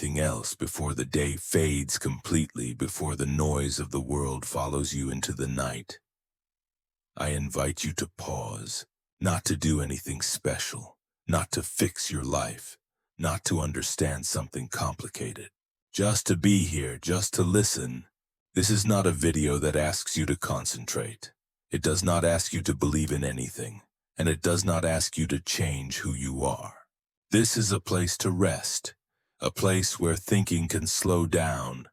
everything else, before the day fades completely, before the noise of the world follows you into the night, I invite you to pause, not to do anything special, not to fix your life, not to understand something complicated, just to be here, just to listen. This is not a video that asks you to concentrate. It does not ask you to believe in anything, and it does not ask you to change who you are. This is a place to rest, a place where thinking can slow down,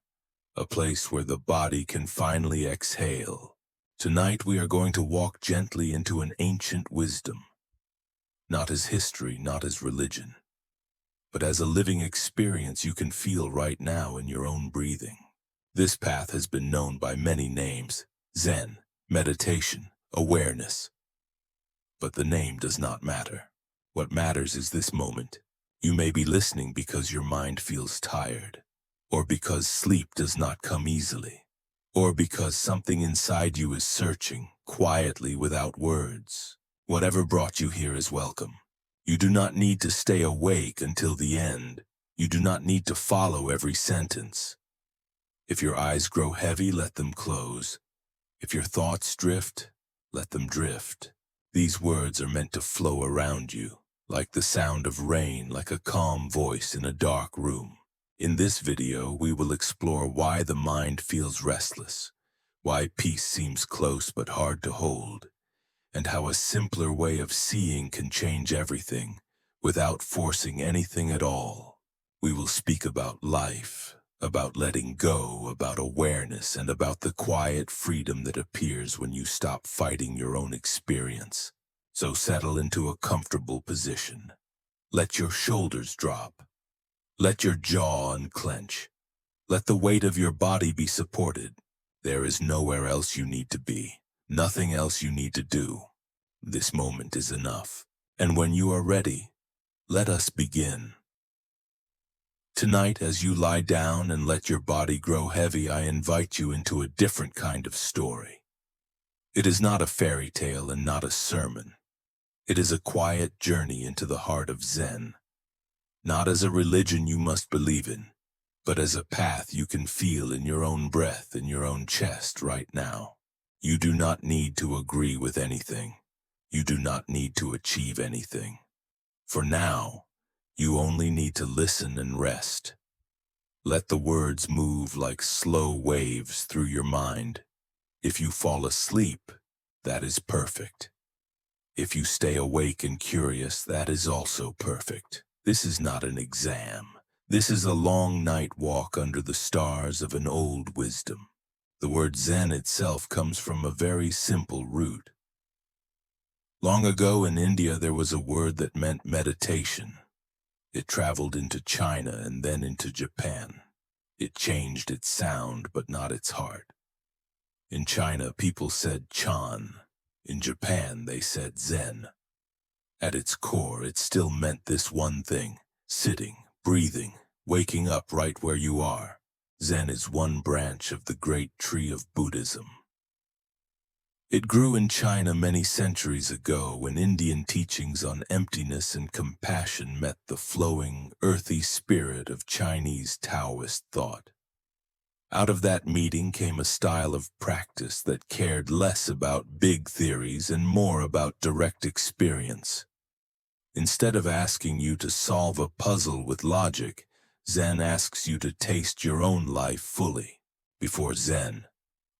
a place where the body can finally exhale. Tonight we are going to walk gently into an ancient wisdom, not as history, not as religion, but as a living experience you can feel right now in your own breathing. This path has been known by many names: Zen, meditation, awareness. But the name does not matter. What matters is this moment. You may be listening because your mind feels tired, or because sleep does not come easily, or because something inside you is searching, quietly, without words. Whatever brought you here is welcome. You do not need to stay awake until the end. You do not need to follow every sentence. If your eyes grow heavy, let them close. If your thoughts drift, let them drift. These words are meant to flow around you, like the sound of rain, like a calm voice in a dark room. In this video, we will explore why the mind feels restless, why peace seems close but hard to hold, and how a simpler way of seeing can change everything without forcing anything at all. We will speak about life, about letting go, about awareness, and about the quiet freedom that appears when you stop fighting your own experience. So settle into a comfortable position. Let your shoulders drop. Let your jaw unclench. Let the weight of your body be supported. There is nowhere else you need to be, nothing else you need to do. This moment is enough. And when you are ready, let us begin. Tonight, as you lie down and let your body grow heavy, I invite you into a different kind of story. It is not a fairy tale and not a sermon. It is a quiet journey into the heart of Zen, not as a religion you must believe in, but as a path you can feel in your own breath, in your own chest right now. You do not need to agree with anything. You do not need to achieve anything. For now, you only need to listen and rest. Let the words move like slow waves through your mind. If you fall asleep, that is perfect. If you stay awake and curious, that is also perfect. This is not an exam. This is a long night walk under the stars of an old wisdom. The word Zen itself comes from a very simple root. Long ago in India, there was a word that meant meditation. It traveled into China and then into Japan. It changed its sound, but not its heart. In China, people said Chan. In Japan, they said Zen. At its core, it still meant this one thing: sitting, breathing, waking up right where you are. Zen is one branch of the great tree of Buddhism. It grew in China many centuries ago when Indian teachings on emptiness and compassion met the flowing, earthy spirit of Chinese Taoist thought. Out of that meeting came a style of practice that cared less about big theories and more about direct experience. Instead of asking you to solve a puzzle with logic, Zen asks you to taste your own life fully. Before Zen,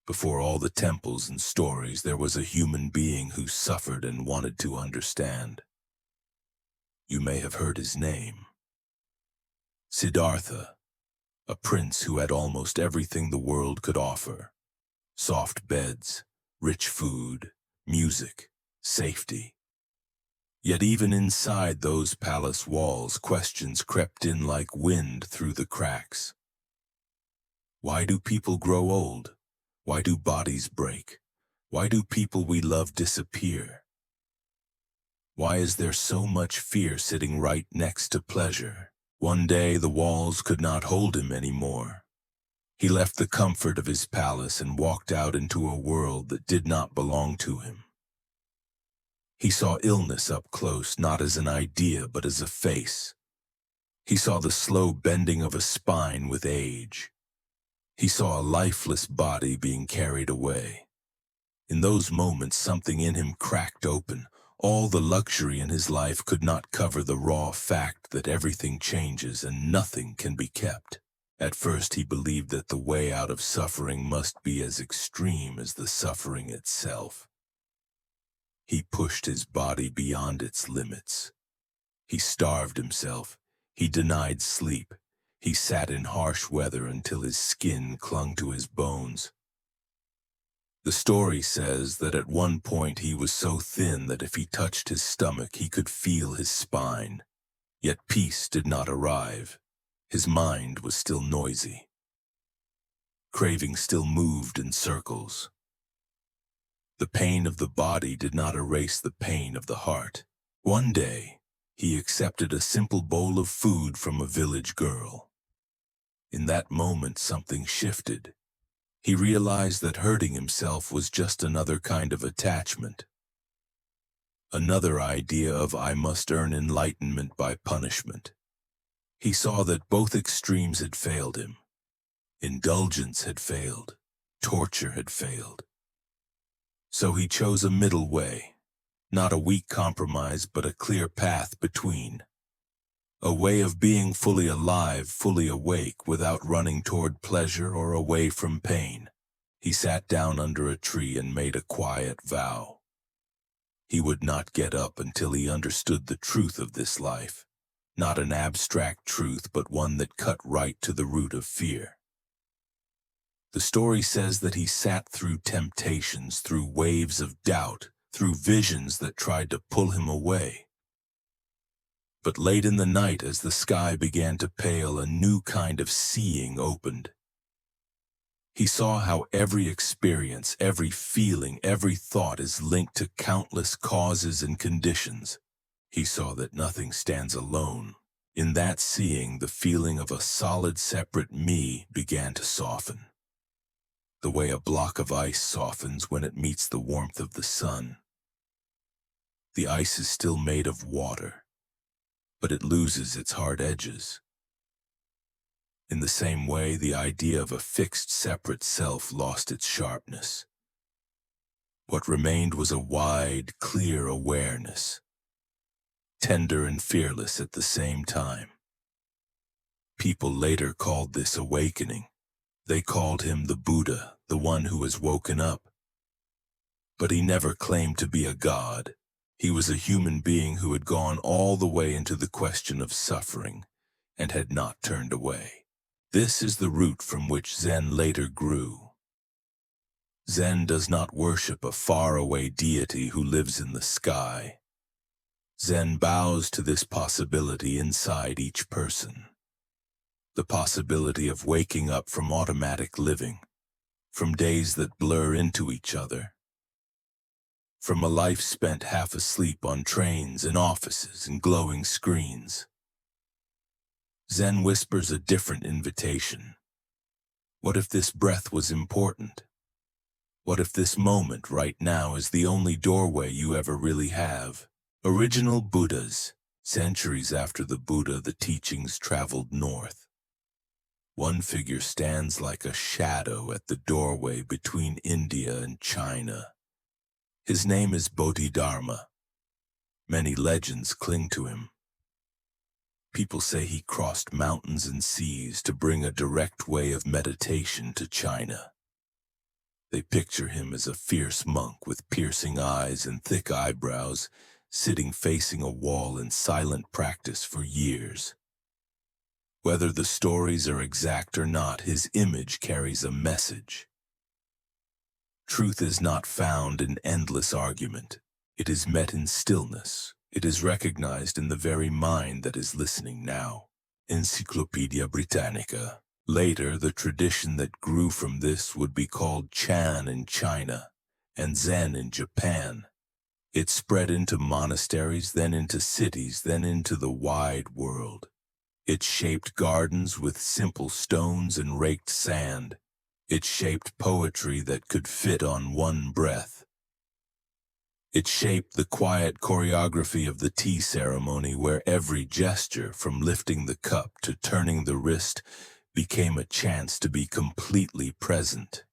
before all the temples and stories, there was a human being who suffered and wanted to understand. You may have heard his name. Siddhartha, a prince who had almost everything the world could offer: soft beds, rich food, music, safety. Yet even inside those palace walls, questions crept in like wind through the cracks. Why do people grow old? Why do bodies break? Why do people we love disappear? Why is there so much fear sitting right next to pleasure? One day the walls could not hold him anymore. He left the comfort of his palace and walked out into a world that did not belong to him. He saw illness up close, not as an idea but as a face. He saw the slow bending of a spine with age. He saw a lifeless body being carried away. In those moments, something in him cracked open. All the luxury in his life could not cover the raw fact that everything changes and nothing can be kept. At first, he believed that the way out of suffering must be as extreme as the suffering itself. He pushed his body beyond its limits. He starved himself. He denied sleep. He sat in harsh weather until his skin clung to his bones. The story says that at one point he was so thin that if he touched his stomach, he could feel his spine. Yet peace did not arrive. His mind was still noisy. Craving still moved in circles. The pain of the body did not erase the pain of the heart. One day, he accepted a simple bowl of food from a village girl. In that moment, something shifted. He realized that hurting himself was just another kind of attachment. Another idea of I must earn enlightenment by punishment. He saw that both extremes had failed him. Indulgence had failed. Torture had failed. So he chose a middle way, not a weak compromise, but a clear path between. A way of being fully alive, fully awake, without running toward pleasure or away from pain. He sat down under a tree and made a quiet vow. He would not get up until he understood the truth of this life, not an abstract truth, but one that cut right to the root of fear. The story says that he sat through temptations, through waves of doubt, through visions that tried to pull him away. But late in the night, as the sky began to pale, a new kind of seeing opened. He saw how every experience, every feeling, every thought is linked to countless causes and conditions. He saw that nothing stands alone. In that seeing, the feeling of a solid, separate me began to soften. The way a block of ice softens when it meets the warmth of the sun. The ice is still made of water, but it loses its hard edges. In the same way, the idea of a fixed, separate self lost its sharpness. What remained was a wide, clear awareness, tender and fearless at the same time. People later called this awakening. They called him the Buddha, the one who has woken up. But he never claimed to be a god. He was a human being who had gone all the way into the question of suffering and had not turned away. This is the root from which Zen later grew. Zen does not worship a faraway deity who lives in the sky. Zen bows to this possibility inside each person. The possibility of waking up from automatic living, from days that blur into each other, from a life spent half asleep on trains and offices and glowing screens. Zen whispers a different invitation. What if this breath was important? What if this moment right now is the only doorway you ever really have? Original Buddhas. Centuries after the Buddha, the teachings traveled north. One figure stands like a shadow at the doorway between India and China. His name is Bodhidharma. Many legends cling to him. People say he crossed mountains and seas to bring a direct way of meditation to China. They picture him as a fierce monk with piercing eyes and thick eyebrows, sitting facing a wall in silent practice for years. Whether the stories are exact or not, his image carries a message. Truth is not found in endless argument. It is met in stillness. It is recognized in the very mind that is listening now. Encyclopedia Britannica. Later, the tradition that grew from this would be called Chan in China and Zen in Japan. It spread into monasteries, then into cities, then into the wide world. It shaped gardens with simple stones and raked sand. It shaped poetry that could fit on one breath. It shaped the quiet choreography of the tea ceremony where every gesture, from lifting the cup to turning the wrist, became a chance to be completely present.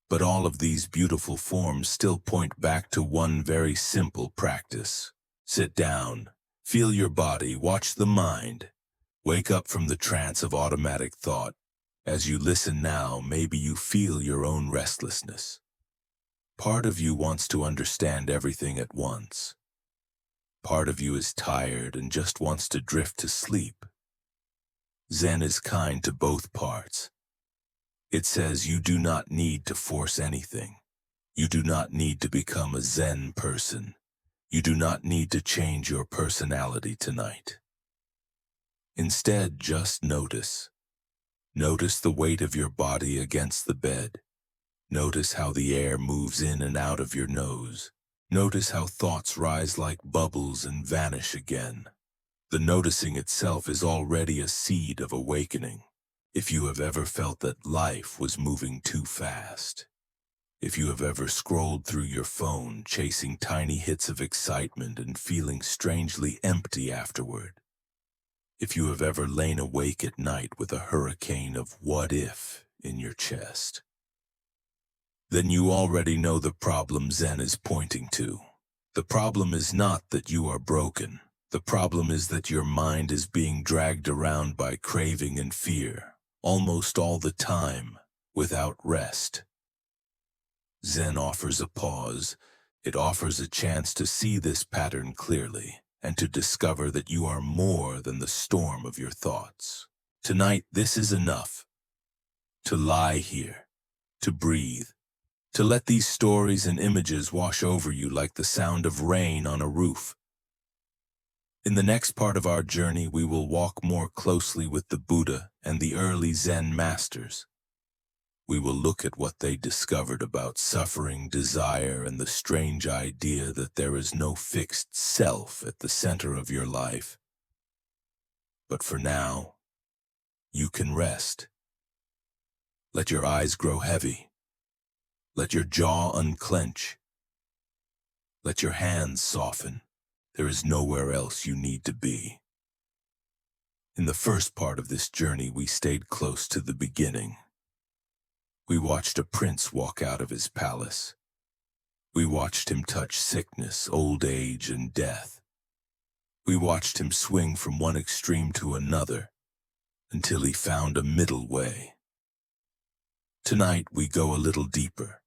But all of these beautiful forms still point back to one very simple practice. Sit down, feel your body, watch the mind. Wake up from the trance of automatic thought. As you listen now, maybe you feel your own restlessness. Part of you wants to understand everything at once. Part of you is tired and just wants to drift to sleep. Zen is kind to both parts. It says you do not need to force anything. You do not need to become a Zen person. You do not need to change your personality tonight. Instead, just notice. Notice the weight of your body against the bed. Notice how the air moves in and out of your nose. Notice how thoughts rise like bubbles and vanish again. The noticing itself is already a seed of awakening. If you have ever felt that life was moving too fast, if you have ever scrolled through your phone chasing tiny hits of excitement and feeling strangely empty afterward, if you have ever lain awake at night with a hurricane of what if in your chest, then you already know the problem Zen is pointing to. The problem is not that you are broken. The problem is that your mind is being dragged around by craving and fear, almost all the time, without rest. Zen offers a pause. It offers a chance to see this pattern clearly and to discover that you are more than the storm of your thoughts. Tonight, this is enough. To lie here, to breathe, to let these stories and images wash over you like the sound of rain on a roof. In the next part of our journey, we will walk more closely with the Buddha and the early Zen masters. We will look at what they discovered about suffering, desire, and the strange idea that there is no fixed self at the center of your life. But for now, you can rest. Let your eyes grow heavy. Let your jaw unclench. Let your hands soften. There is nowhere else you need to be. In the first part of this journey, we stayed close to the beginning. We watched a prince walk out of his palace. We watched him touch sickness, old age, and death. We watched him swing from one extreme to another until he found a middle way. Tonight, we go a little deeper.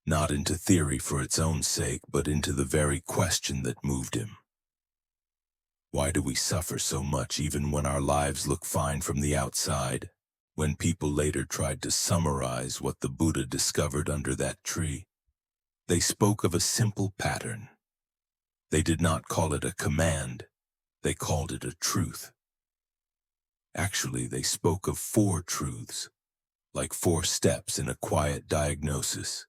Not into theory for its own sake, but into the very question that moved him. Why do we suffer so much even when our lives look fine from the outside? When people later tried to summarize what the Buddha discovered under that tree, they spoke of a simple pattern. They did not call it a command, they called it a truth. Actually, they spoke of 4 truths, like 4 steps in a quiet diagnosis.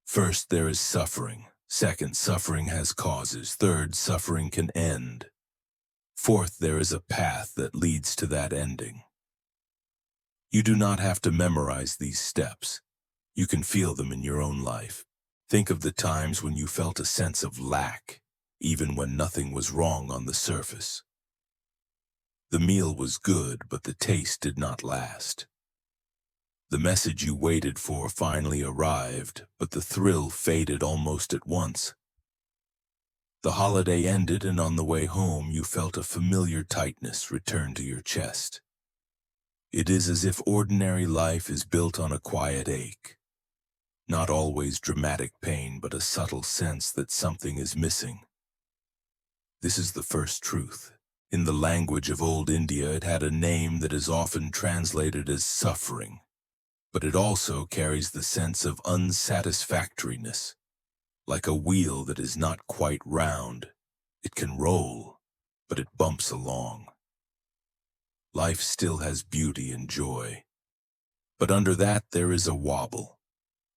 First, there is suffering. Second, suffering has causes. Third, suffering can end. Fourth, there is a path that leads to that ending. You do not have to memorize these steps. You can feel them in your own life. Think of the times when you felt a sense of lack, even when nothing was wrong on the surface. The meal was good, but the taste did not last. The message you waited for finally arrived, but the thrill faded almost at once. The holiday ended, and on the way home you felt a familiar tightness return to your chest. It is as if ordinary life is built on a quiet ache. Not always dramatic pain, but a subtle sense that something is missing. This is the first truth. In the language of old India, it had a name that is often translated as suffering, but it also carries the sense of unsatisfactoriness. Like a wheel that is not quite round, it can roll, but it bumps along. Life still has beauty and joy, but under that there is a wobble.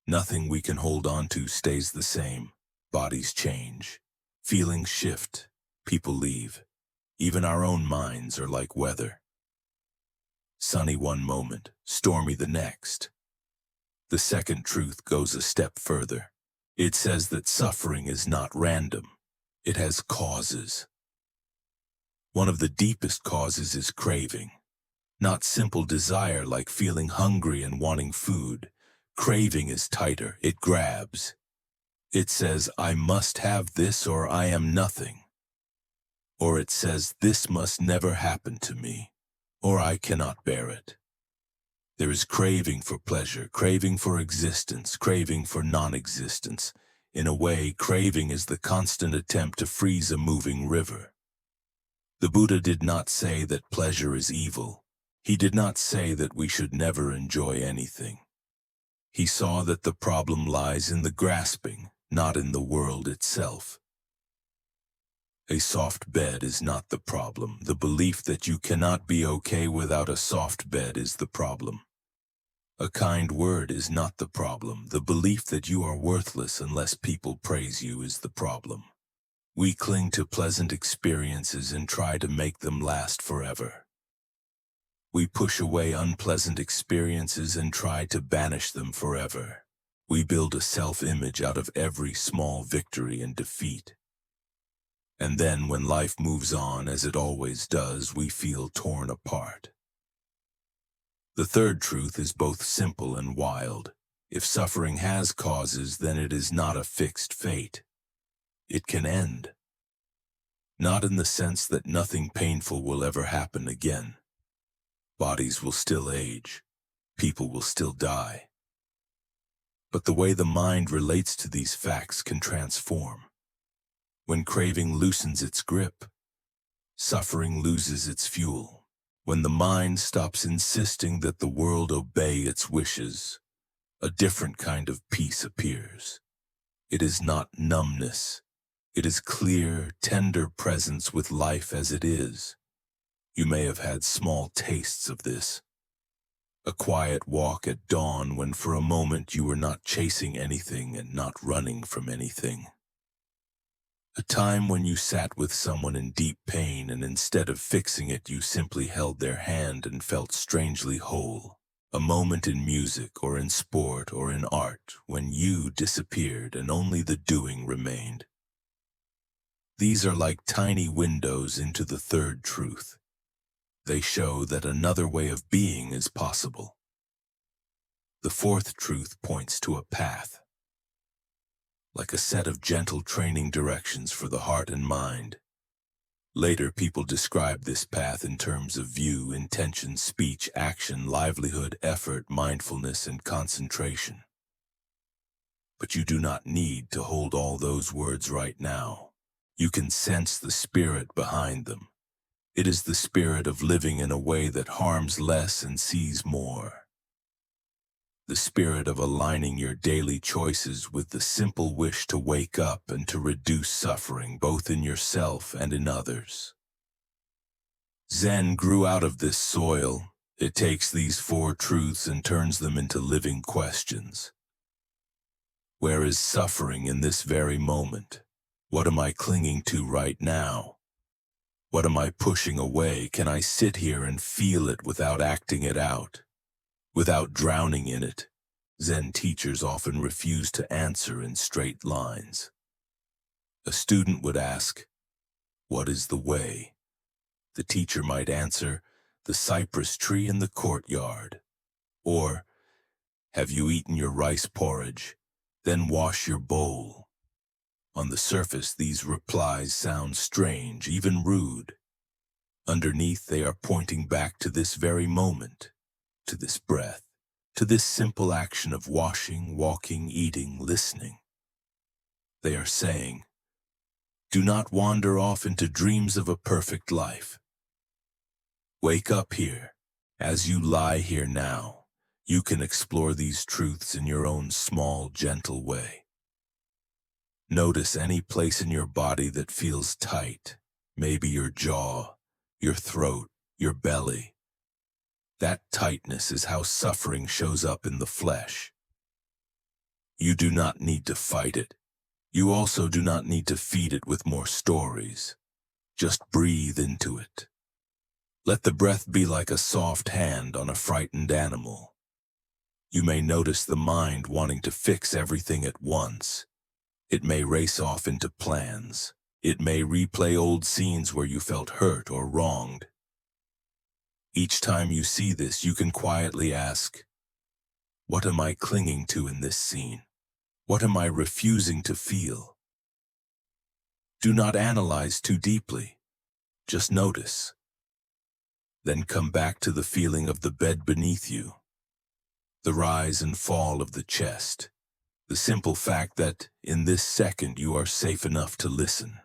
Nothing we can hold on to stays the same. Bodies change, feelings shift, people leave. Even our own minds are like weather. Sunny one moment, stormy the next. The second truth goes a step further. It says that suffering is not random. It has causes. One of the deepest causes is craving. Not simple desire like feeling hungry and wanting food. Craving is tighter. It grabs. It says, I must have this or I am nothing. Or it says, this must never happen to me, or I cannot bear it. There is craving for pleasure, craving for existence, craving for non-existence. In a way, craving is the constant attempt to freeze a moving river. The Buddha did not say that pleasure is evil. He did not say that we should never enjoy anything. He saw that the problem lies in the grasping, not in the world itself. A soft bed is not the problem. The belief that you cannot be okay without a soft bed is the problem. A kind word is not the problem. The belief that you are worthless unless people praise you is the problem. We cling to pleasant experiences and try to make them last forever. We push away unpleasant experiences and try to banish them forever. We build a self-image out of every small victory and defeat. And then when life moves on, as it always does, we feel torn apart. The third truth is both simple and wild. If suffering has causes, then it is not a fixed fate. It can end. Not in the sense that nothing painful will ever happen again. Bodies will still age. People will still die. But the way the mind relates to these facts can transform. When craving loosens its grip, suffering loses its fuel. When the mind stops insisting that the world obey its wishes, a different kind of peace appears. It is not numbness. It is clear, tender presence with life as it is. You may have had small tastes of this. A quiet walk at dawn when for a moment you were not chasing anything and not running from anything. A time when you sat with someone in deep pain and instead of fixing it, you simply held their hand and felt strangely whole. A moment in music or in sport or in art when you disappeared and only the doing remained. These are like tiny windows into the third truth. They show that another way of being is possible. The fourth truth points to a path. Like a set of gentle training directions for the heart and mind. Later, people describe this path in terms of view, intention, speech, action, livelihood, effort, mindfulness, and concentration. But you do not need to hold all those words right now. You can sense the spirit behind them. It is the spirit of living in a way that harms less and sees more. The spirit of aligning your daily choices with the simple wish to wake up and to reduce suffering both in yourself and in others. Zen grew out of this soil. It takes these four truths and turns them into living questions. Where is suffering in this very moment? What am I clinging to right now? What am I pushing away? Can I sit here and feel it without acting it out? Without drowning in it? Zen teachers often refuse to answer in straight lines. A student would ask, "What is the way?" The teacher might answer, "The cypress tree in the courtyard." Or, "Have you eaten your rice porridge? Then wash your bowl." On the surface, these replies sound strange, even rude. Underneath, they are pointing back to this very moment, to this breath, to this simple action of washing, walking, eating, listening. They are saying, do not wander off into dreams of a perfect life. Wake up here. As you lie here now, you can explore these truths in your own small, gentle way. Notice any place in your body that feels tight, maybe your jaw, your throat, your belly. That tightness is how suffering shows up in the flesh. You do not need to fight it. You also do not need to feed it with more stories. Just breathe into it. Let the breath be like a soft hand on a frightened animal. You may notice the mind wanting to fix everything at once. It may race off into plans. It may replay old scenes where you felt hurt or wronged. Each time you see this, you can quietly ask, what am I clinging to in this scene? What am I refusing to feel? Do not analyze too deeply. Just notice. Then come back to the feeling of the bed beneath you, the rise and fall of the chest, the simple fact that in this second you are safe enough to listen.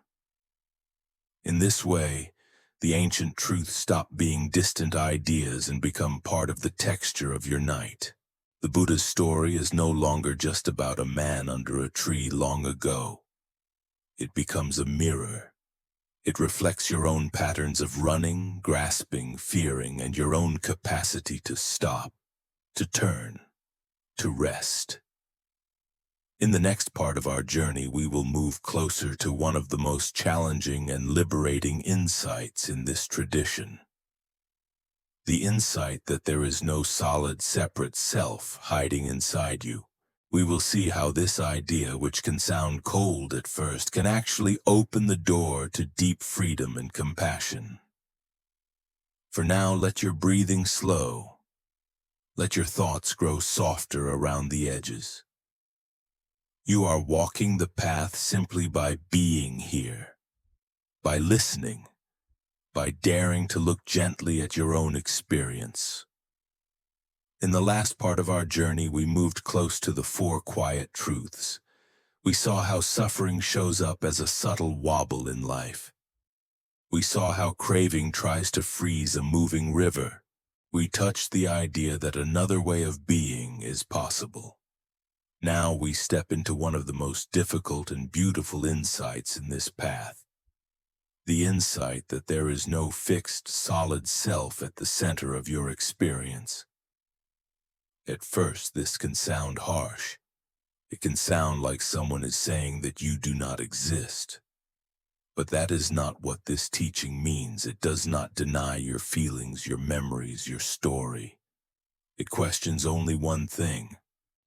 In this way, the ancient truths stop being distant ideas and become part of the texture of your night. The Buddha's story is no longer just about a man under a tree long ago. It becomes a mirror. It reflects your own patterns of running, grasping, fearing, and your own capacity to stop, to turn, to rest. In the next part of our journey, we will move closer to one of the most challenging and liberating insights in this tradition. The insight that there is no solid, separate self hiding inside you. We will see how this idea, which can sound cold at first, can actually open the door to deep freedom and compassion. For now, let your breathing slow. Let your thoughts grow softer around the edges. You are walking the path simply by being here, by listening, by daring to look gently at your own experience. In the last part of our journey, we moved close to the four quiet truths. We saw how suffering shows up as a subtle wobble in life. We saw how craving tries to freeze a moving river. We touched the idea that another way of being is possible. Now we step into one of the most difficult and beautiful insights in this path. The insight that there is no fixed, solid self at the center of your experience. At first, this can sound harsh. It can sound like someone is saying that you do not exist. But that is not what this teaching means. It does not deny your feelings, your memories, your story. It questions only one thing,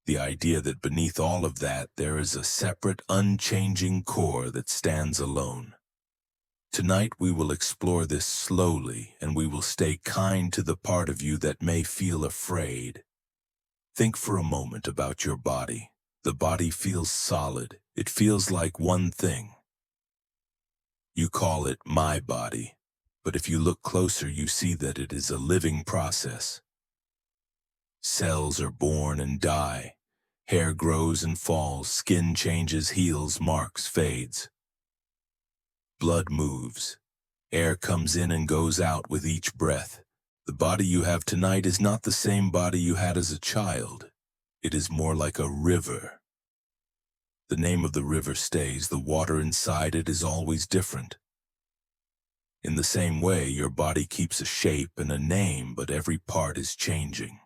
the idea that beneath all of that there is a separate, unchanging core that stands alone. Tonight we will explore this slowly, and we will stay kind to the part of you that may feel afraid. Think for a moment about your body. The body feels solid. It feels like one thing. You call it my body, but if you look closer, you see that it is a living process. Cells are born and die. Hair grows and falls. Skin changes, heals, marks, fades. Blood moves. Air comes in and goes out with each breath. The body you have tonight is not the same body you had as a child. It is more like a river. The name of the river stays. The water inside it is always different. In the same way, your body keeps a shape and a name, but every part is changing.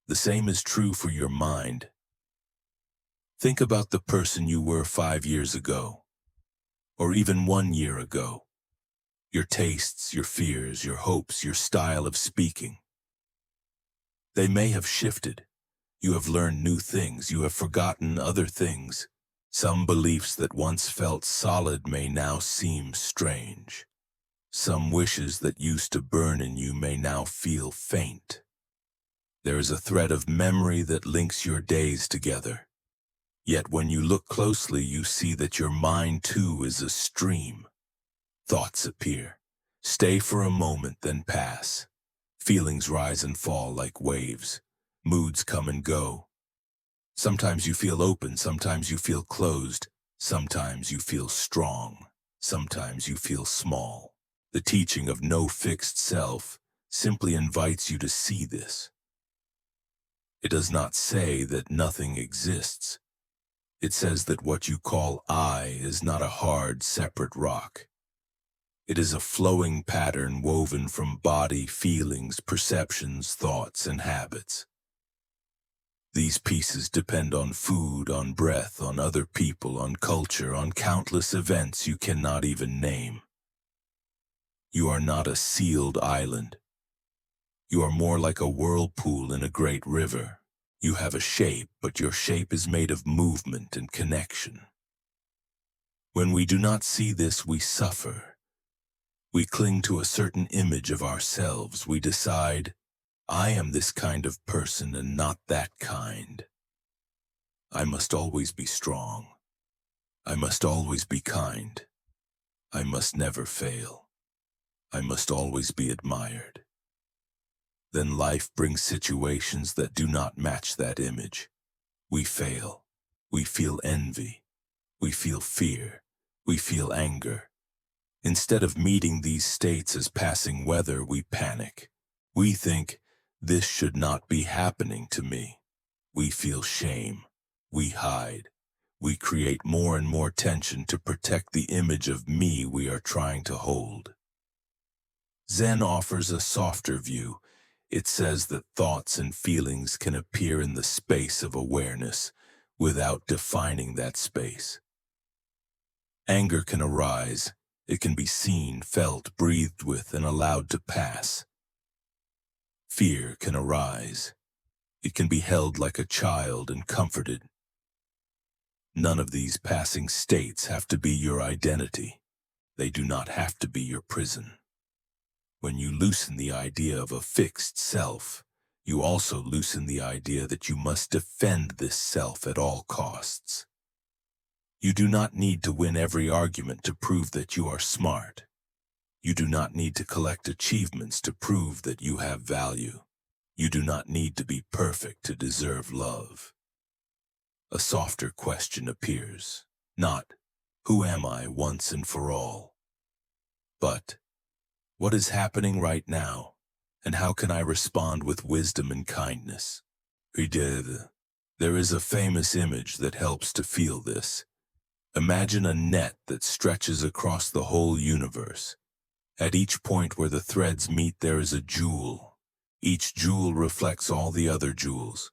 The same is true for your mind. Think about the person you were 5 years ago, or even 1 year ago. Your tastes, your fears, your hopes, your style of speaking. They may have shifted. You have learned new things. You have forgotten other things. Some beliefs that once felt solid may now seem strange. Some wishes that used to burn in you may now feel faint. There is a thread of memory that links your days together. Yet when you look closely, you see that your mind too is a stream. Thoughts appear, stay for a moment, then pass. Feelings rise and fall like waves. Moods come and go. Sometimes you feel open, sometimes you feel closed. Sometimes you feel strong, sometimes you feel small. The teaching of no fixed self simply invites you to see this. It does not say that nothing exists. It says that what you call I is not a hard, separate rock. It is a flowing pattern woven from body, feelings, perceptions, thoughts, and habits. These pieces depend on food, on breath, on other people, on culture, on countless events you cannot even name. You are not a sealed island. You are more like a whirlpool in a great river. You have a shape, but your shape is made of movement and connection. When we do not see this, we suffer. We cling to a certain image of ourselves. We decide, I am this kind of person and not that kind. I must always be strong. I must always be kind. I must never fail. I must always be admired. Then life brings situations that do not match that image. We fail. We feel envy. We feel fear. We feel anger. Instead of meeting these states as passing weather, we panic. We think, this should not be happening to me. We feel shame. We hide. We create more and more tension to protect the image of me we are trying to hold. Zen offers a softer view. It says that thoughts and feelings can appear in the space of awareness without defining that space. Anger can arise. It can be seen, felt, breathed with, and allowed to pass. Fear can arise. It can be held like a child and comforted. None of these passing states have to be your identity. They do not have to be your prison. When you loosen the idea of a fixed self, you also loosen the idea that you must defend this self at all costs. You do not need to win every argument to prove that you are smart. You do not need to collect achievements to prove that you have value. You do not need to be perfect to deserve love. A softer question appears, not, who am I once and for all? But, what is happening right now, and how can I respond with wisdom and kindness? There is a famous image that helps to feel this. Imagine a net that stretches across the whole universe. At each point where the threads meet, there is a jewel. Each jewel reflects all the other jewels.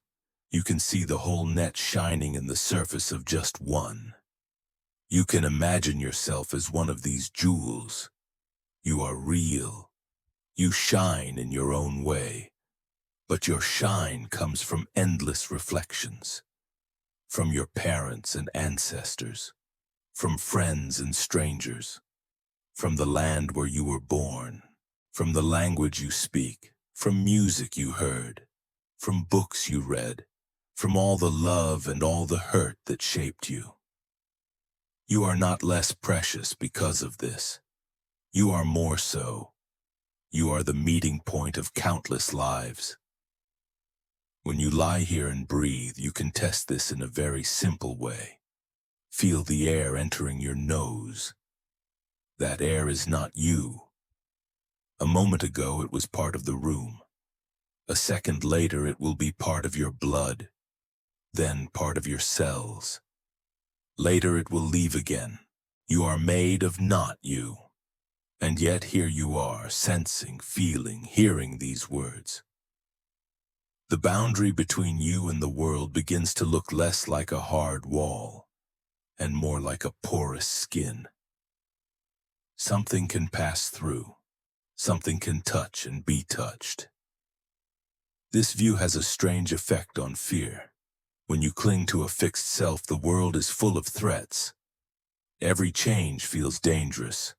You can see the whole net shining in the surface of just one. You can imagine yourself as one of these jewels. You are real. You shine in your own way. But your shine comes from endless reflections. From your parents and ancestors. From friends and strangers. From the land where you were born. From the language you speak. From music you heard. From books you read. From all the love and all the hurt that shaped you. You are not less precious because of this. You are more so. You are the meeting point of countless lives. When you lie here and breathe, you can test this in a very simple way. Feel the air entering your nose. That air is not you. A moment ago, it was part of the room. A second later, it will be part of your blood. Then part of your cells. Later it will leave again. You are made of not you. And yet here you are, sensing, feeling, hearing these words. The boundary between you and the world begins to look less like a hard wall, and more like a porous skin. Something can pass through. Something can touch and be touched. This view has a strange effect on fear. When you cling to a fixed self, the world is full of threats. Every change feels dangerous.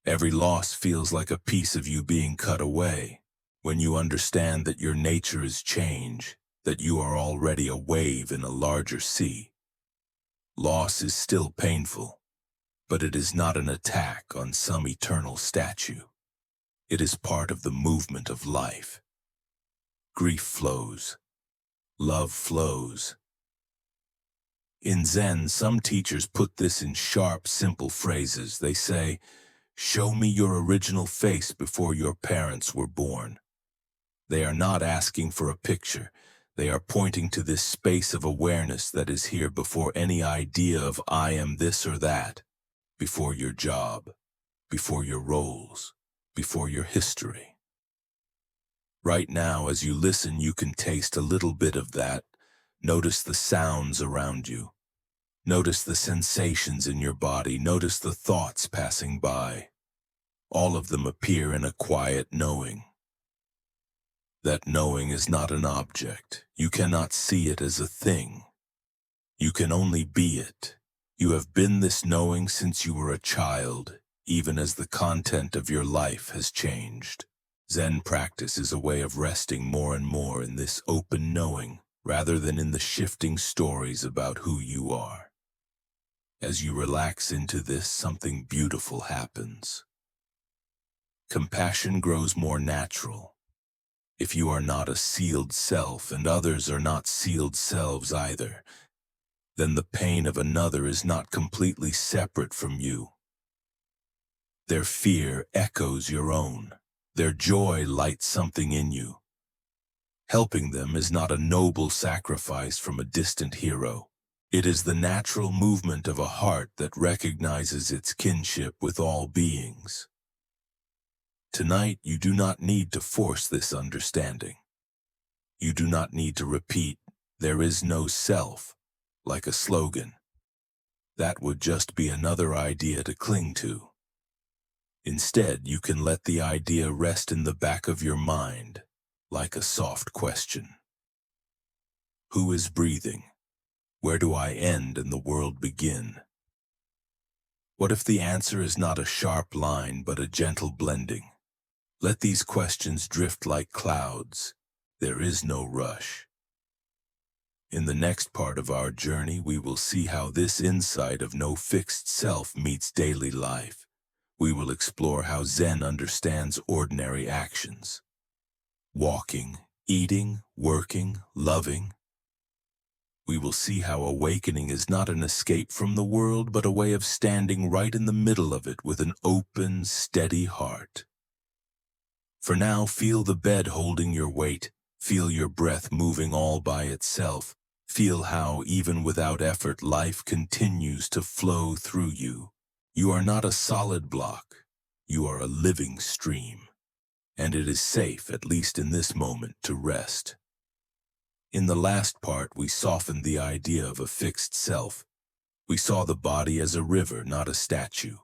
Every loss feels like a piece of you being cut away. When you understand that your nature is change, that you are already a wave in a larger sea. Loss is still painful, but it is not an attack on some eternal statue. It is part of the movement of life. Grief flows. Love flows. In Zen, some teachers put this in sharp, simple phrases. They say, "Show me your original face before your parents were born." They are not asking for a picture. They are pointing to this space of awareness that is here before any idea of I am this or that, before your job, before your roles, before your history. Right now, as you listen, you can taste a little bit of that. Notice the sounds around you. Notice the sensations in your body. Notice the thoughts passing by. All of them appear in a quiet knowing. That knowing is not an object. You cannot see it as a thing. You can only be it. You have been this knowing since you were a child, even as the content of your life has changed. Zen practice is a way of resting more and more in this open knowing, rather than in the shifting stories about who you are. As you relax into this, something beautiful happens. Compassion grows more natural. If you are not a sealed self and others are not sealed selves either, then the pain of another is not completely separate from you. Their fear echoes your own. Their joy lights something in you. Helping them is not a noble sacrifice from a distant hero. It is the natural movement of a heart that recognizes its kinship with all beings. Tonight, you do not need to force this understanding. You do not need to repeat, "There is no self," like a slogan. That would just be another idea to cling to. Instead, you can let the idea rest in the back of your mind, like a soft question. Who is breathing? Where do I end and the world begin? What if the answer is not a sharp line but a gentle blending? Let these questions drift like clouds. There is no rush. In the next part of our journey, we will see how this insight of no fixed self meets daily life. We will explore how Zen understands ordinary actions. Walking, eating, working, loving. We will see how awakening is not an escape from the world, but a way of standing right in the middle of it with an open, steady heart. For now, feel the bed holding your weight. Feel your breath moving all by itself. Feel how, even without effort, life continues to flow through you. You are not a solid block. You are a living stream. And it is safe, at least in this moment, to rest. In the last part, we softened the idea of a fixed self. We saw the body as a river, not a statue.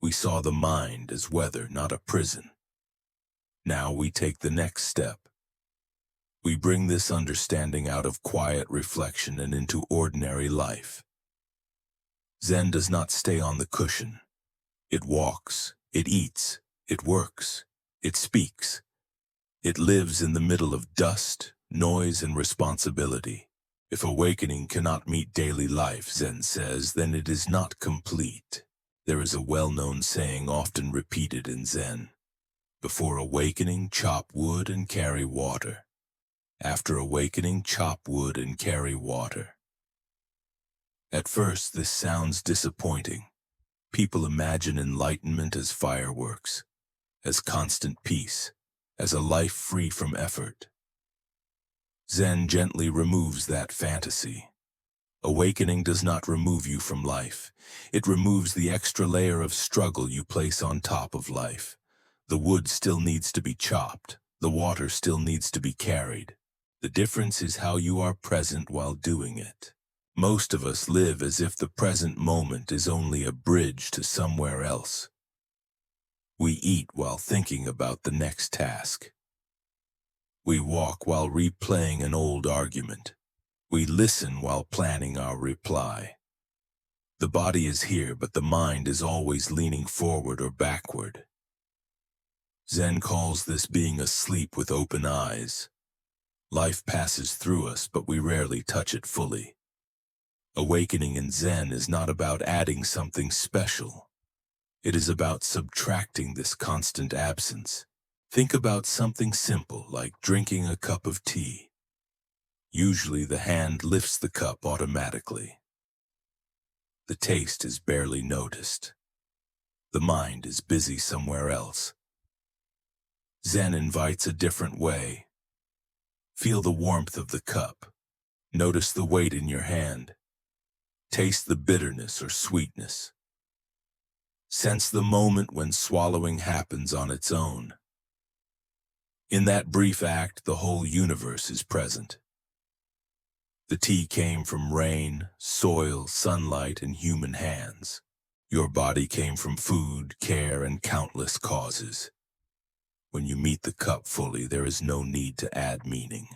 We saw the mind as weather, not a prison. Now we take the next step. We bring this understanding out of quiet reflection and into ordinary life. Zen does not stay on the cushion. It walks, it eats, it works, it speaks. It lives in the middle of dust, noise, and responsibility. If awakening cannot meet daily life, Zen says, then it is not complete. There is a well-known saying often repeated in Zen. Before awakening, chop wood and carry water. After awakening, chop wood and carry water. At first, this sounds disappointing. People imagine enlightenment as fireworks, as constant peace, as a life free from effort. Zen gently removes that fantasy. Awakening does not remove you from life. It removes the extra layer of struggle you place on top of life. The wood still needs to be chopped. The water still needs to be carried. The difference is how you are present while doing it. Most of us live as if the present moment is only a bridge to somewhere else. We eat while thinking about the next task. We walk while replaying an old argument. We listen while planning our reply. The body is here, but the mind is always leaning forward or backward. Zen calls this being asleep with open eyes. Life passes through us, but we rarely touch it fully. Awakening in Zen is not about adding something special. It is about subtracting this constant absence. Think about something simple like drinking a cup of tea. Usually the hand lifts the cup automatically. The taste is barely noticed. The mind is busy somewhere else. Zen invites a different way. Feel the warmth of the cup. Notice the weight in your hand. Taste the bitterness or sweetness. Sense the moment when swallowing happens on its own. In that brief act, the whole universe is present. The tea came from rain, soil, sunlight, and human hands. Your body came from food, care, and countless causes. When you meet the cup fully, there is no need to add meaning.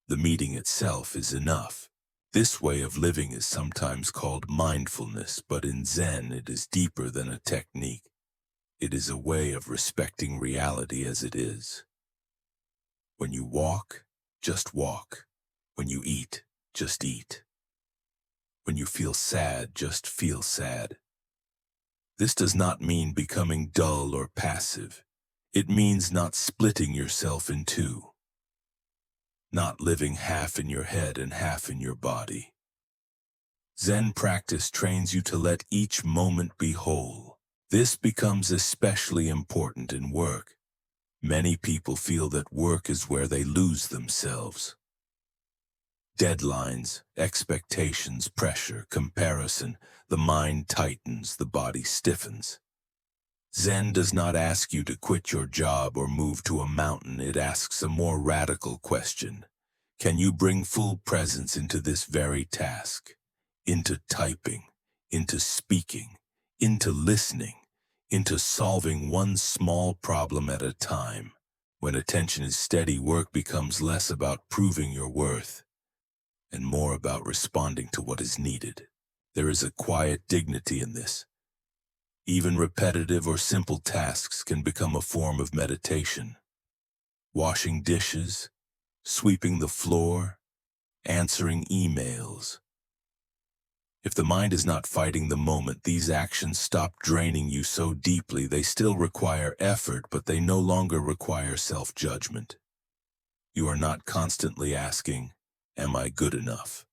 The meeting itself is enough. This way of living is sometimes called mindfulness, but in Zen it is deeper than a technique. It is a way of respecting reality as it is. When you walk, just walk. When you eat, just eat. When you feel sad, just feel sad. This does not mean becoming dull or passive. It means not splitting yourself in two. Not living half in your head and half in your body. Zen practice trains you to let each moment be whole. This becomes especially important in work. Many people feel that work is where they lose themselves. Deadlines, expectations, pressure, comparison, the mind tightens, the body stiffens. Zen does not ask you to quit your job or move to a mountain. It asks a more radical question. Can you bring full presence into this very task? Into typing, into speaking, into listening, into solving one small problem at a time. When attention is steady, work becomes less about proving your worth and more about responding to what is needed. There is a quiet dignity in this. Even repetitive or simple tasks can become a form of meditation. Washing dishes, sweeping the floor, answering emails. If the mind is not fighting the moment, these actions stop draining you so deeply. They still require effort, but they no longer require self-judgment. You are not constantly asking, "Am I good enough?"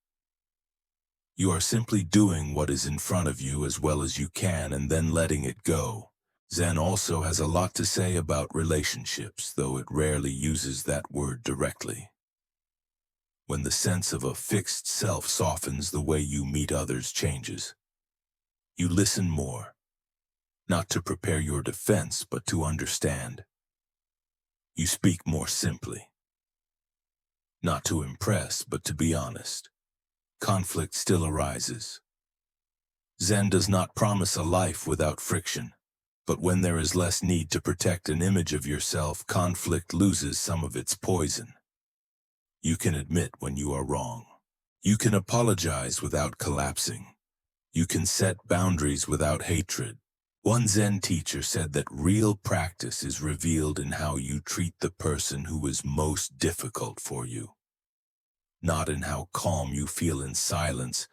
You are simply doing what is in front of you as well as you can and then letting it go. Zen also has a lot to say about relationships, though it rarely uses that word directly. When the sense of a fixed self softens, the way you meet others changes. You listen more, not to prepare your defense, but to understand. You speak more simply, not to impress, but to be honest. Conflict still arises. Zen does not promise a life without friction, but when there is less need to protect an image of yourself, conflict loses some of its poison. You can admit when you are wrong. You can apologize without collapsing. You can set boundaries without hatred. One Zen teacher said that real practice is revealed in how you treat the person who is most difficult for you. Not in how calm you feel in silence,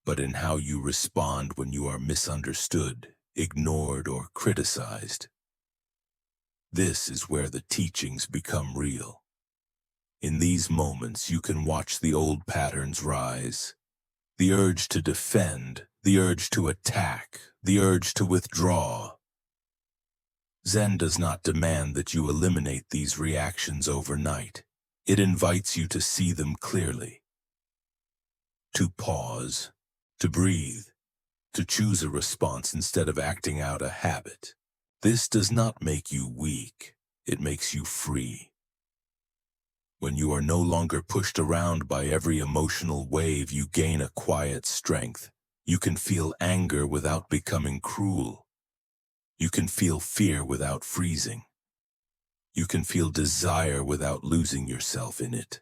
but in how you respond when you are misunderstood, ignored, or criticized. This is where the teachings become real. In these moments, you can watch the old patterns rise. The urge to defend, the urge to attack, the urge to withdraw. Zen does not demand that you eliminate these reactions overnight. It invites you to see them clearly. To pause, to breathe, to choose a response instead of acting out a habit. This does not make you weak. It makes you free. When you are no longer pushed around by every emotional wave, you gain a quiet strength. You can feel anger without becoming cruel. You can feel fear without freezing. You can feel desire without losing yourself in it.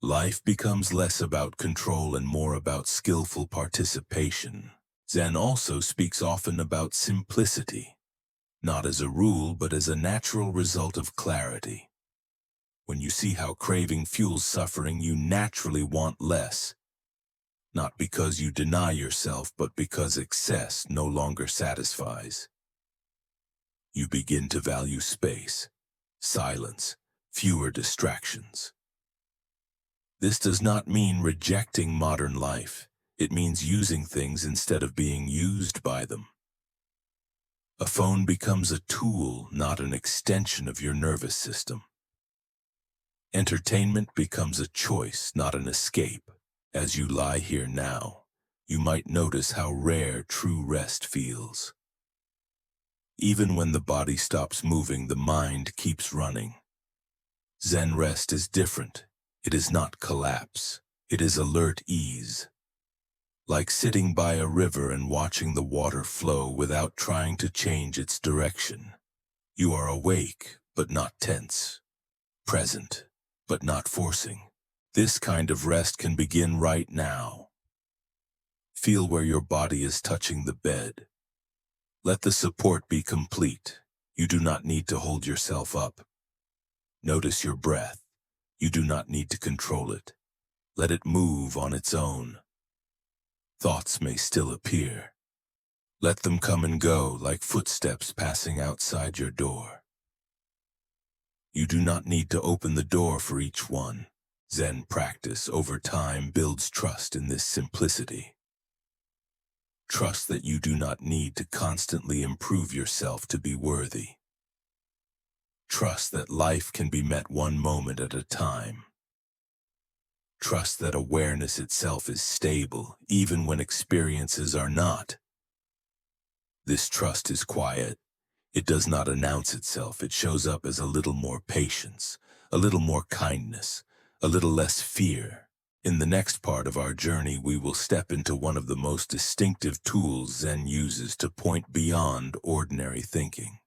Life becomes less about control and more about skillful participation. Zen also speaks often about simplicity, not as a rule, but as a natural result of clarity. When you see how craving fuels suffering, you naturally want less. Not because you deny yourself, but because excess no longer satisfies. You begin to value space, silence, fewer distractions. This does not mean rejecting modern life. It means using things instead of being used by them. A phone becomes a tool, not an extension of your nervous system. Entertainment becomes a choice, not an escape. As you lie here now, you might notice how rare true rest feels. Even when the body stops moving, the mind keeps running. Zen rest is different. It is not collapse. It is alert ease. Like sitting by a river and watching the water flow without trying to change its direction. You are awake, but not tense. Present, but not forcing. This kind of rest can begin right now. Feel where your body is touching the bed. Let the support be complete. You do not need to hold yourself up. Notice your breath. You do not need to control it. Let it move on its own. Thoughts may still appear. Let them come and go like footsteps passing outside your door. You do not need to open the door for each one. Zen practice over time builds trust in this simplicity. Trust that you do not need to constantly improve yourself to be worthy. Trust that life can be met one moment at a time. Trust that awareness itself is stable, even when experiences are not. This trust is quiet. It does not announce itself. It shows up as a little more patience, a little more kindness, a little less fear. In the next part of our journey, we will step into one of the most distinctive tools Zen uses to point beyond ordinary thinking.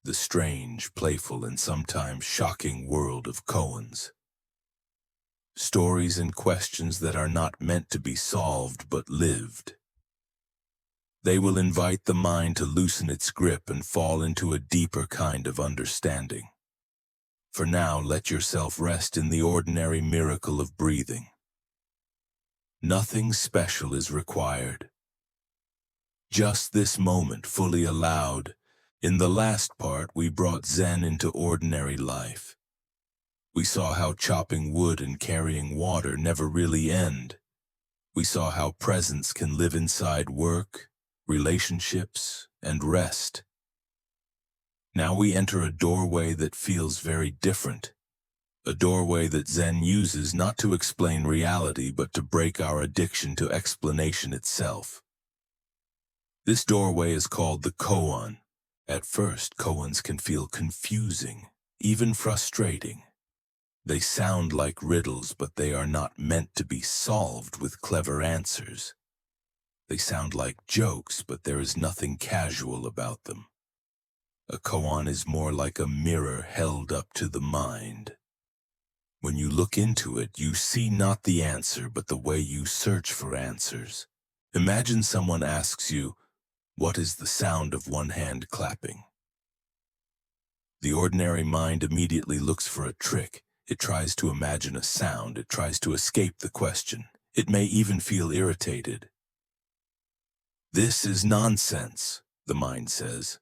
The strange, playful, and sometimes shocking world of koans. Stories and questions that are not meant to be solved but lived. They will invite the mind to loosen its grip and fall into a deeper kind of understanding. For now, let yourself rest in the ordinary miracle of breathing. Nothing special is required. Just this moment fully allowed. In the last part, we brought Zen into ordinary life. We saw how chopping wood and carrying water never really end. We saw how presence can live inside work, relationships, and rest. Now we enter a doorway that feels very different. A doorway that Zen uses not to explain reality, but to break our addiction to explanation itself. This doorway is called the koan. At first, koans can feel confusing, even frustrating. They sound like riddles, but they are not meant to be solved with clever answers. They sound like jokes, but there is nothing casual about them. A koan is more like a mirror held up to the mind. When you look into it, you see not the answer, but the way you search for answers. Imagine someone asks you, "What is the sound of one hand clapping?" The ordinary mind immediately looks for a trick. It tries to imagine a sound. It tries to escape the question. It may even feel irritated. "This is nonsense," the mind says.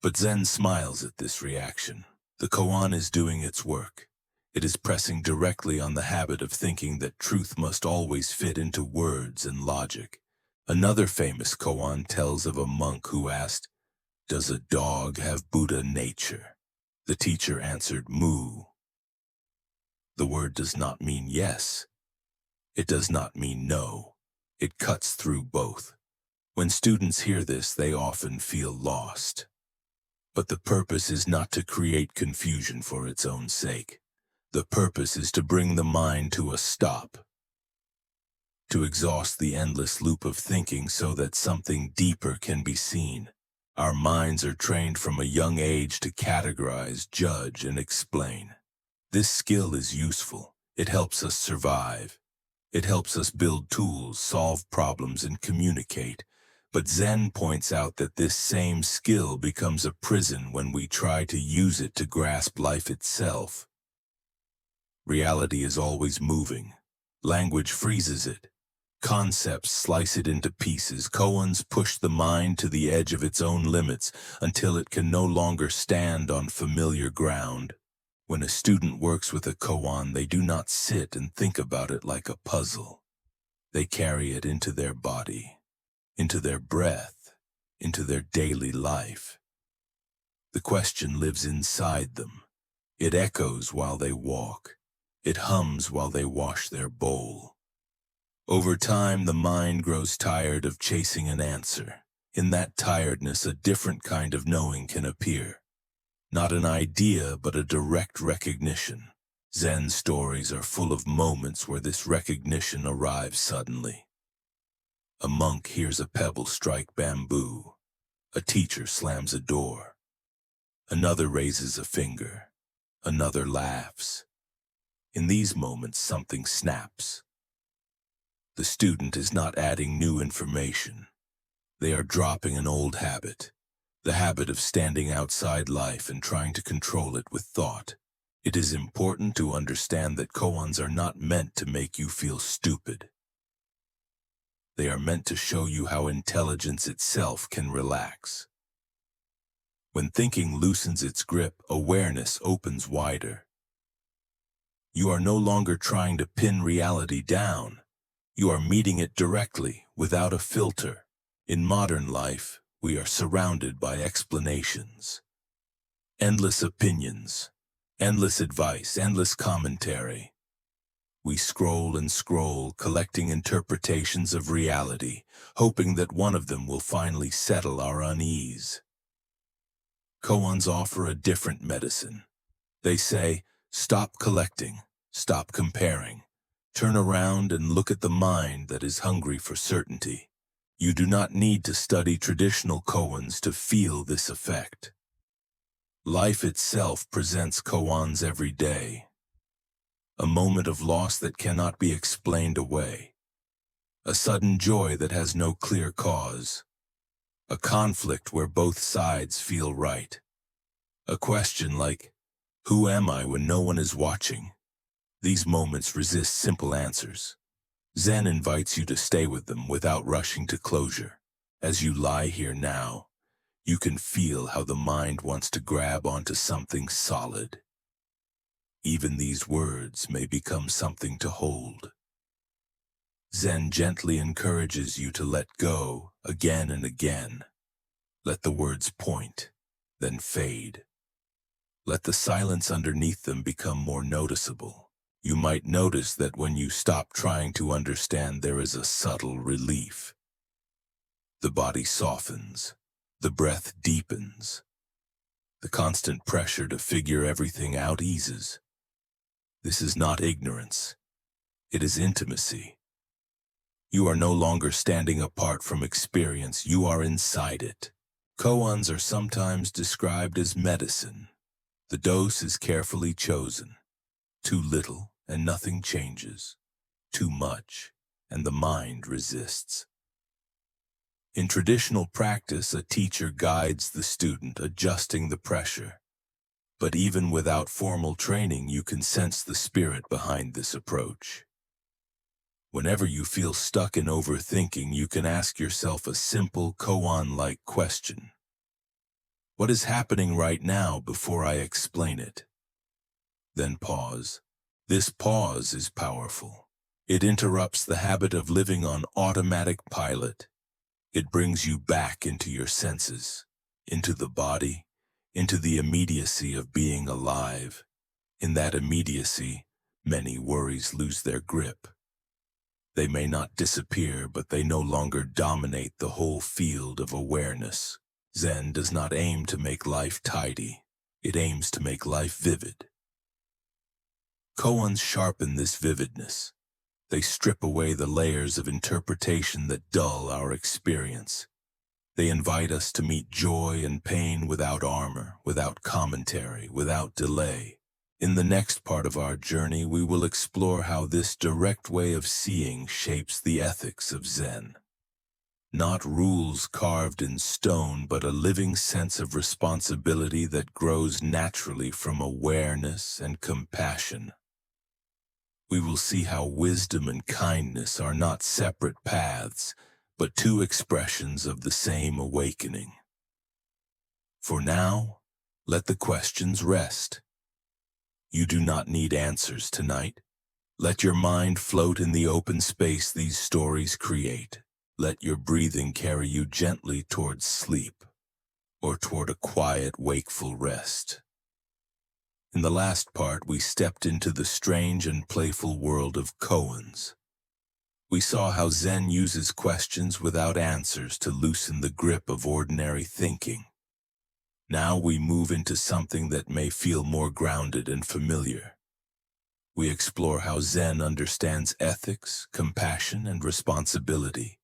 But Zen smiles at this reaction. The koan is doing its work. It is pressing directly on the habit of thinking that truth must always fit into words and logic. Another famous koan tells of a monk who asked, "Does a dog have Buddha nature?" The teacher answered, "Moo." The word does not mean yes. It does not mean no. It cuts through both. When students hear this, they often feel lost. But the purpose is not to create confusion for its own sake. The purpose is to bring the mind to a stop, to exhaust the endless loop of thinking so that something deeper can be seen. Our minds are trained from a young age to categorize, judge, and explain. This skill is useful. It helps us survive. It helps us build tools, solve problems, and communicate. But Zen points out that this same skill becomes a prison when we try to use it to grasp life itself. Reality is always moving. Language freezes it. Concepts slice it into pieces. Koans push the mind to the edge of its own limits until it can no longer stand on familiar ground. When a student works with a koan, they do not sit and think about it like a puzzle. They carry it into their body, into their breath, into their daily life. The question lives inside them. It echoes while they walk. It hums while they wash their bowl. Over time, the mind grows tired of chasing an answer. In that tiredness, a different kind of knowing can appear. Not an idea, but a direct recognition. Zen stories are full of moments where this recognition arrives suddenly. A monk hears a pebble strike bamboo. A teacher slams a door. Another raises a finger. Another laughs. In these moments, something snaps. The student is not adding new information. They are dropping an old habit, the habit of standing outside life and trying to control it with thought. It is important to understand that koans are not meant to make you feel stupid. They are meant to show you how intelligence itself can relax. When thinking loosens its grip, awareness opens wider. You are no longer trying to pin reality down. You are meeting it directly, without a filter. In modern life, we are surrounded by explanations. Endless opinions, endless advice, endless commentary. We scroll and scroll, collecting interpretations of reality, hoping that one of them will finally settle our unease. Koans offer a different medicine. They say, stop collecting, stop comparing. Turn around and look at the mind that is hungry for certainty. You do not need to study traditional koans to feel this effect. Life itself presents koans every day. A moment of loss that cannot be explained away. A sudden joy that has no clear cause. A conflict where both sides feel right. A question like, who am I when no one is watching? These moments resist simple answers. Zen invites you to stay with them without rushing to closure. As you lie here now, you can feel how the mind wants to grab onto something solid. Even these words may become something to hold. Zen gently encourages you to let go again and again. Let the words point, then fade. Let the silence underneath them become more noticeable. You might notice that when you stop trying to understand, there is a subtle relief. The body softens. The breath deepens. The constant pressure to figure everything out eases. This is not ignorance. It is intimacy. You are no longer standing apart from experience. You are inside it. Koans are sometimes described as medicine. The dose is carefully chosen. Too little and nothing changes. Too much and the mind resists. In traditional practice, a teacher guides the student, adjusting the pressure. But even without formal training, you can sense the spirit behind this approach. Whenever you feel stuck in overthinking, you can ask yourself a simple koan-like question. What is happening right now before I explain it? Then pause. This pause is powerful. It interrupts the habit of living on automatic pilot. It brings you back into your senses, into the body, into the immediacy of being alive. In that immediacy, many worries lose their grip. They may not disappear, but they no longer dominate the whole field of awareness. Zen does not aim to make life tidy. It aims to make life vivid. Koans sharpen this vividness. They strip away the layers of interpretation that dull our experience. They invite us to meet joy and pain without armor, without commentary, without delay. In the next part of our journey, we will explore how this direct way of seeing shapes the ethics of Zen. Not rules carved in stone, but a living sense of responsibility that grows naturally from awareness and compassion. We will see how wisdom and kindness are not separate paths, but two expressions of the same awakening. For now, let the questions rest. You do not need answers tonight. Let your mind float in the open space these stories create. Let your breathing carry you gently towards sleep, or toward a quiet, wakeful rest. In the last part, we stepped into the strange and playful world of koans. We saw how Zen uses questions without answers to loosen the grip of ordinary thinking. Now we move into something that may feel more grounded and familiar. We explore how Zen understands ethics, compassion, and responsibility.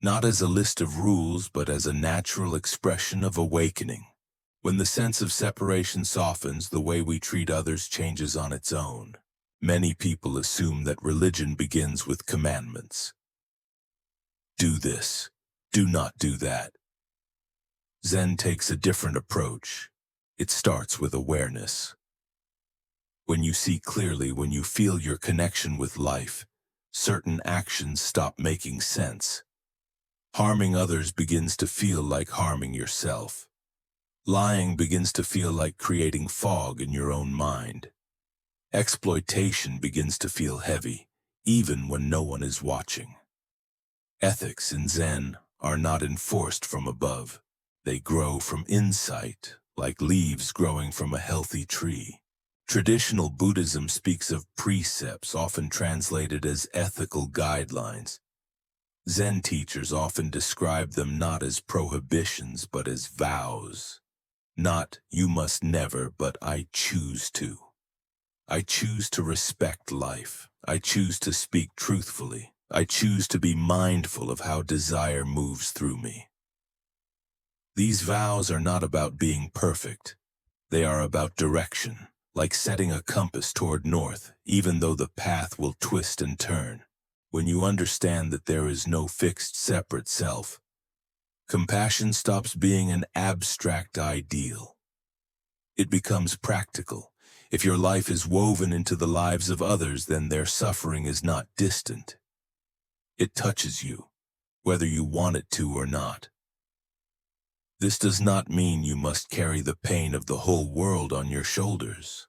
not as a list of rules, but as a natural expression of awakening. When the sense of separation softens, the way we treat others changes on its own. Many people assume that religion begins with commandments. Do this. Do not do that. Zen takes a different approach. It starts with awareness. When you see clearly, when you feel your connection with life, certain actions stop making sense. Harming others begins to feel like harming yourself. Lying begins to feel like creating fog in your own mind. Exploitation begins to feel heavy, even when no one is watching. Ethics in Zen are not enforced from above. They grow from insight, like leaves growing from a healthy tree. Traditional Buddhism speaks of precepts, often translated as ethical guidelines. Zen teachers often describe them not as prohibitions, but as vows. Not, you must never, but I choose to. I choose to respect life. I choose to speak truthfully. I choose to be mindful of how desire moves through me. These vows are not about being perfect. They are about direction, like setting a compass toward north, even though the path will twist and turn. When you understand that there is no fixed, separate self, compassion stops being an abstract ideal. It becomes practical. If your life is woven into the lives of others, then their suffering is not distant. It touches you, whether you want it to or not. This does not mean you must carry the pain of the whole world on your shoulders.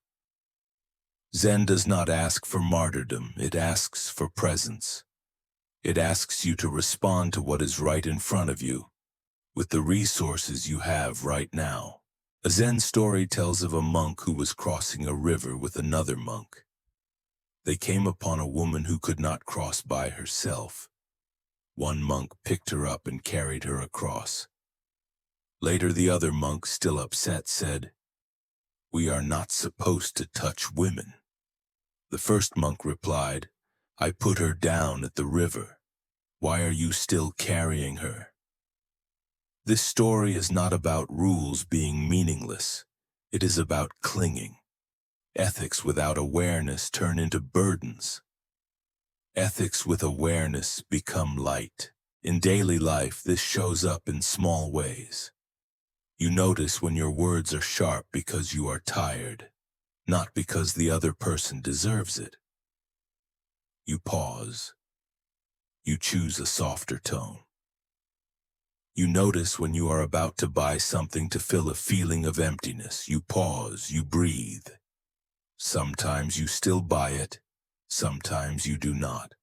Zen does not ask for martyrdom, it asks for presence. It asks you to respond to what is right in front of you, with the resources you have right now. A Zen story tells of a monk who was crossing a river with another monk. They came upon a woman who could not cross by herself. One monk picked her up and carried her across. Later, the other monk, still upset, said, "We are not supposed to touch women." The first monk replied, "I put her down at the river. Why are you still carrying her?" This story is not about rules being meaningless. It is about clinging. Ethics without awareness turn into burdens. Ethics with awareness become light. In daily life, this shows up in small ways. You notice when your words are sharp because you are tired, not because the other person deserves it. You pause. You choose a softer tone. You notice when you are about to buy something to fill a feeling of emptiness. You pause, you breathe. Sometimes you still buy it, sometimes you do not.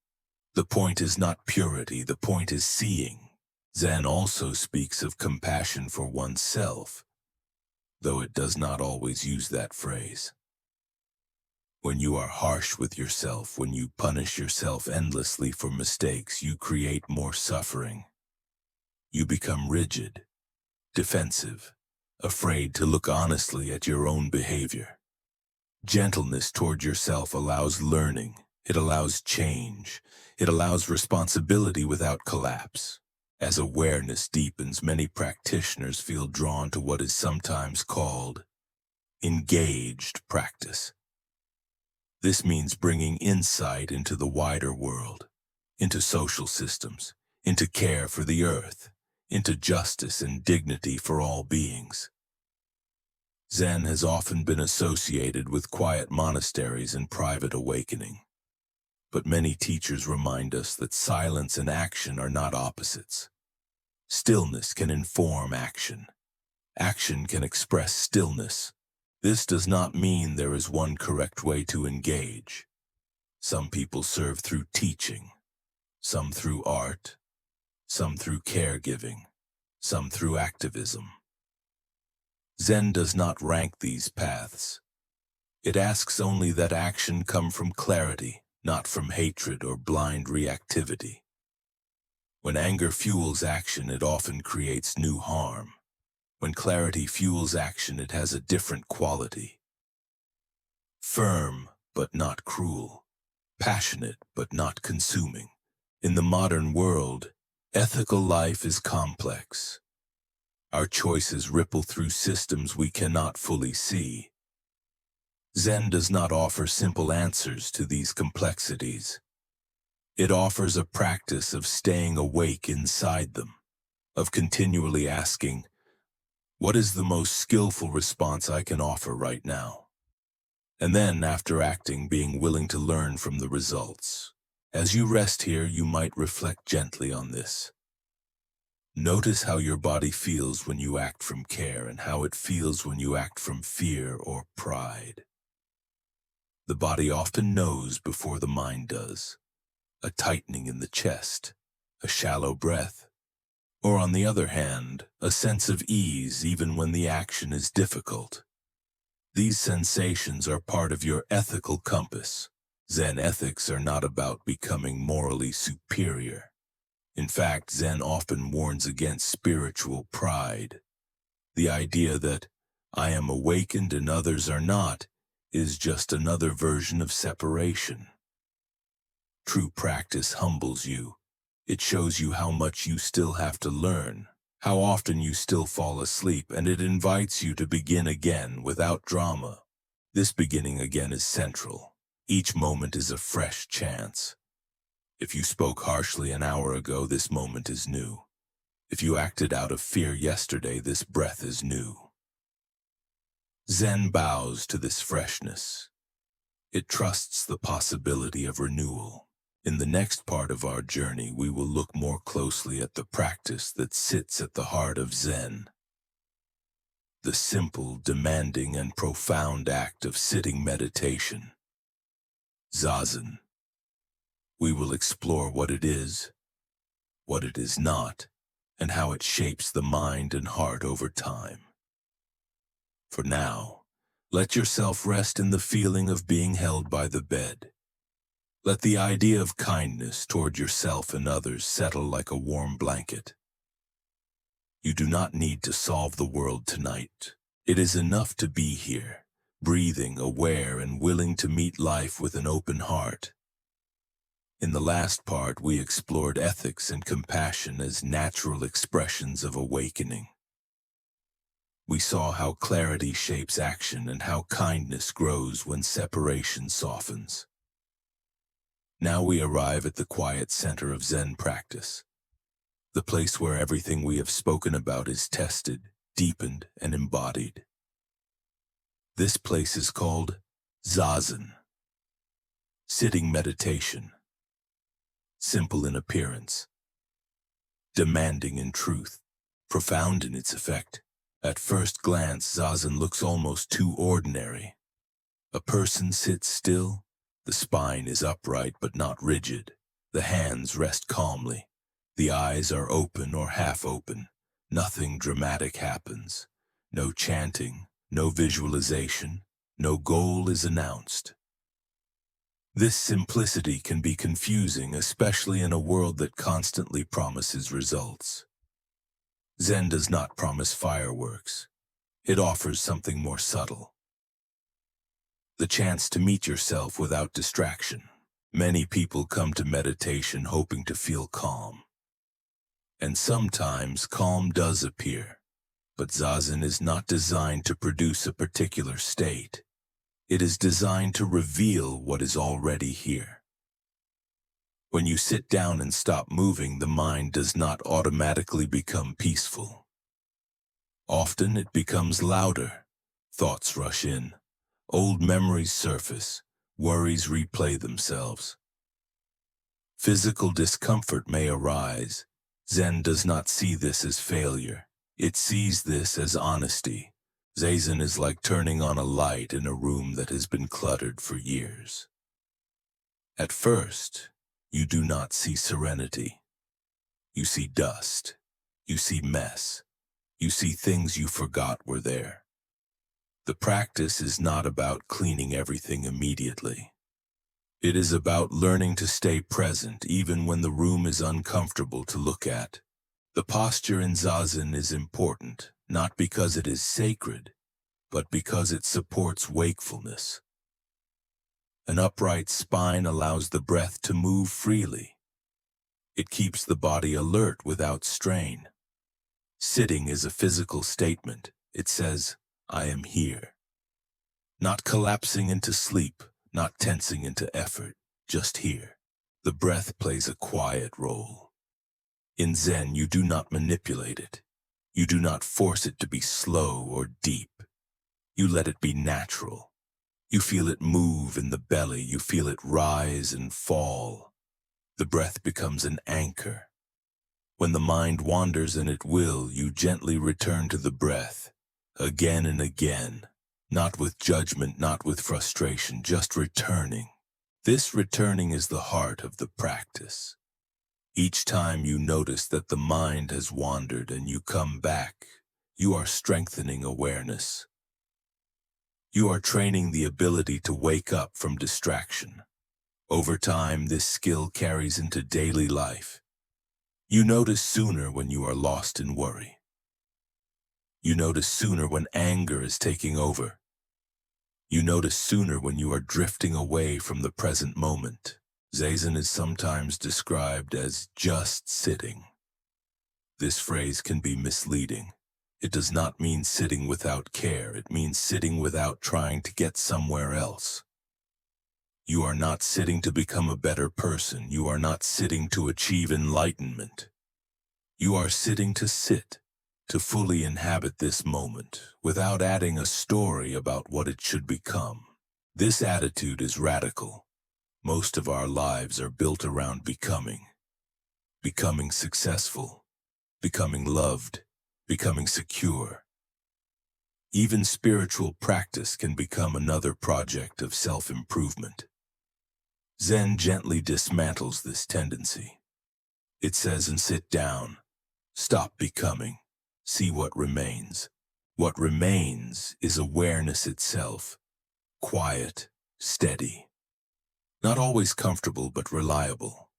The point is not purity, the point is seeing. Zen also speaks of compassion for oneself, though it does not always use that phrase. When you are harsh with yourself, when you punish yourself endlessly for mistakes, you create more suffering. You become rigid, defensive, afraid to look honestly at your own behavior. Gentleness toward yourself allows learning, it allows change, it allows responsibility without collapse. As awareness deepens, many practitioners feel drawn to what is sometimes called engaged practice. This means bringing insight into the wider world, into social systems, into care for the earth, into justice and dignity for all beings. Zen has often been associated with quiet monasteries and private awakening. But many teachers remind us that silence and action are not opposites. Stillness can inform action. Action can express stillness. This does not mean there is one correct way to engage. Some people serve through teaching, some through art, some through caregiving, some through activism. Zen does not rank these paths. It asks only that action come from clarity, not from hatred or blind reactivity. When anger fuels action, it often creates new harm. When clarity fuels action, it has a different quality. Firm, but not cruel. Passionate, but not consuming. In the modern world, Ethical life is complex. Our choices ripple through systems we cannot fully see. Zen does not offer simple answers to these complexities. It offers a practice of staying awake inside them, of continually asking, what is the most skillful response I can offer right now? And then, after acting, being willing to learn from the results. As you rest here, you might reflect gently on this. Notice how your body feels when you act from care and how it feels when you act from fear or pride. The body often knows before the mind does. A tightening in the chest, a shallow breath, or on the other hand, a sense of ease even when the action is difficult. These sensations are part of your ethical compass. Zen ethics are not about becoming morally superior. In fact, Zen often warns against spiritual pride. The idea that I am awakened and others are not is just another version of separation. True practice humbles you. It shows you how much you still have to learn, how often you still fall asleep, and it invites you to begin again without drama. This beginning again is central. Each moment is a fresh chance. If you spoke harshly an hour ago, this moment is new. If you acted out of fear yesterday, this breath is new. Zen bows to this freshness. It trusts the possibility of renewal. In the next part of our journey, we will look more closely at the practice that sits at the heart of Zen. The simple, demanding, and profound act of sitting meditation. Zazen. We will explore what it is not, and how it shapes the mind and heart over time. For now, let yourself rest in the feeling of being held by the bed. Let the idea of kindness toward yourself and others settle like a warm blanket. You do not need to solve the world tonight. It is enough to be here, breathing, aware, and willing to meet life with an open heart. In the last part, we explored ethics and compassion as natural expressions of awakening. We saw how clarity shapes action and how kindness grows when separation softens. Now we arrive at the quiet center of Zen practice, the place where everything we have spoken about is tested, deepened, and embodied. This place is called Zazen, sitting meditation. Simple in appearance, demanding in truth, profound in its effect. At first glance, Zazen looks almost too ordinary. A person sits still, the spine is upright but not rigid, the hands rest calmly, the eyes are open or half open, nothing dramatic happens, no chanting, no visualization, no goal is announced. This simplicity can be confusing, especially in a world that constantly promises results. Zen does not promise fireworks. It offers something more subtle. The chance to meet yourself without distraction. Many people come to meditation hoping to feel calm. And sometimes calm does appear, but Zazen is not designed to produce a particular state. It is designed to reveal what is already here. When you sit down and stop moving, the mind does not automatically become peaceful. Often it becomes louder. Thoughts rush in. Old memories surface. Worries replay themselves. Physical discomfort may arise. Zen does not see this as failure. It sees this as honesty. Zazen is like turning on a light in a room that has been cluttered for years. At first, you do not see serenity. You see dust. You see mess. You see things you forgot were there. The practice is not about cleaning everything immediately. It is about learning to stay present even when the room is uncomfortable to look at. The posture in Zazen is important, not because it is sacred, but because it supports wakefulness. An upright spine allows the breath to move freely. It keeps the body alert without strain. Sitting is a physical statement. It says, I am here. Not collapsing into sleep, not tensing into effort, just here. The breath plays a quiet role. In Zen, you do not manipulate it. You do not force it to be slow or deep. You let it be natural. You feel it move in the belly. You feel it rise and fall. The breath becomes an anchor. When the mind wanders, and it will, you gently return to the breath, again and again, not with judgment, not with frustration, just returning. This returning is the heart of the practice. Each time you notice that the mind has wandered and you come back, you are strengthening awareness. You are training the ability to wake up from distraction. Over time, this skill carries into daily life. You notice sooner when you are lost in worry. You notice sooner when anger is taking over. You notice sooner when you are drifting away from the present moment. Zazen is sometimes described as just sitting. This phrase can be misleading. It does not mean sitting without care. It means sitting without trying to get somewhere else. You are not sitting to become a better person. You are not sitting to achieve enlightenment. You are sitting to sit, to fully inhabit this moment, without adding a story about what it should become. This attitude is radical. Most of our lives are built around becoming. Becoming successful, becoming loved, becoming secure. Even spiritual practice can become another project of self-improvement. Zen gently dismantles this tendency. It says, and sit down, stop becoming, see what remains. What remains is awareness itself, quiet, steady. Not always comfortable, but reliable.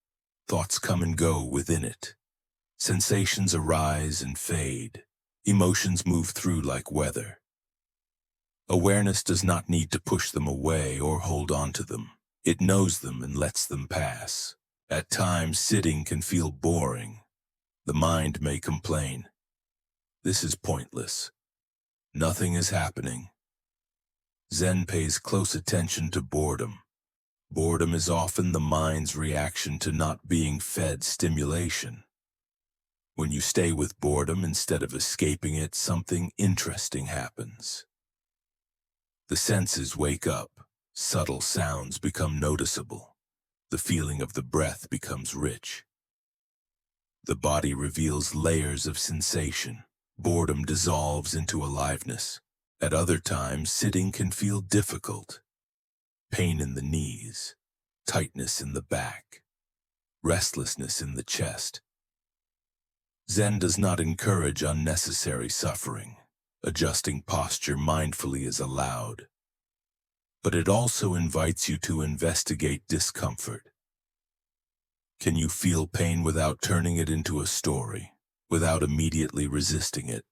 Thoughts come and go within it. Sensations arise and fade. Emotions move through like weather. Awareness does not need to push them away or hold on to them. It knows them and lets them pass. At times, sitting can feel boring. The mind may complain. This is pointless. Nothing is happening. Zen pays close attention to boredom. Boredom is often the mind's reaction to not being fed stimulation. When you stay with boredom instead of escaping it, something interesting happens. The senses wake up. Subtle sounds become noticeable. The feeling of the breath becomes rich. The body reveals layers of sensation. Boredom dissolves into aliveness. At other times, sitting can feel difficult. Pain in the knees, tightness in the back, restlessness in the chest. Zen does not encourage unnecessary suffering. Adjusting posture mindfully is allowed. But it also invites you to investigate discomfort. Can you feel pain without turning it into a story, without immediately resisting it?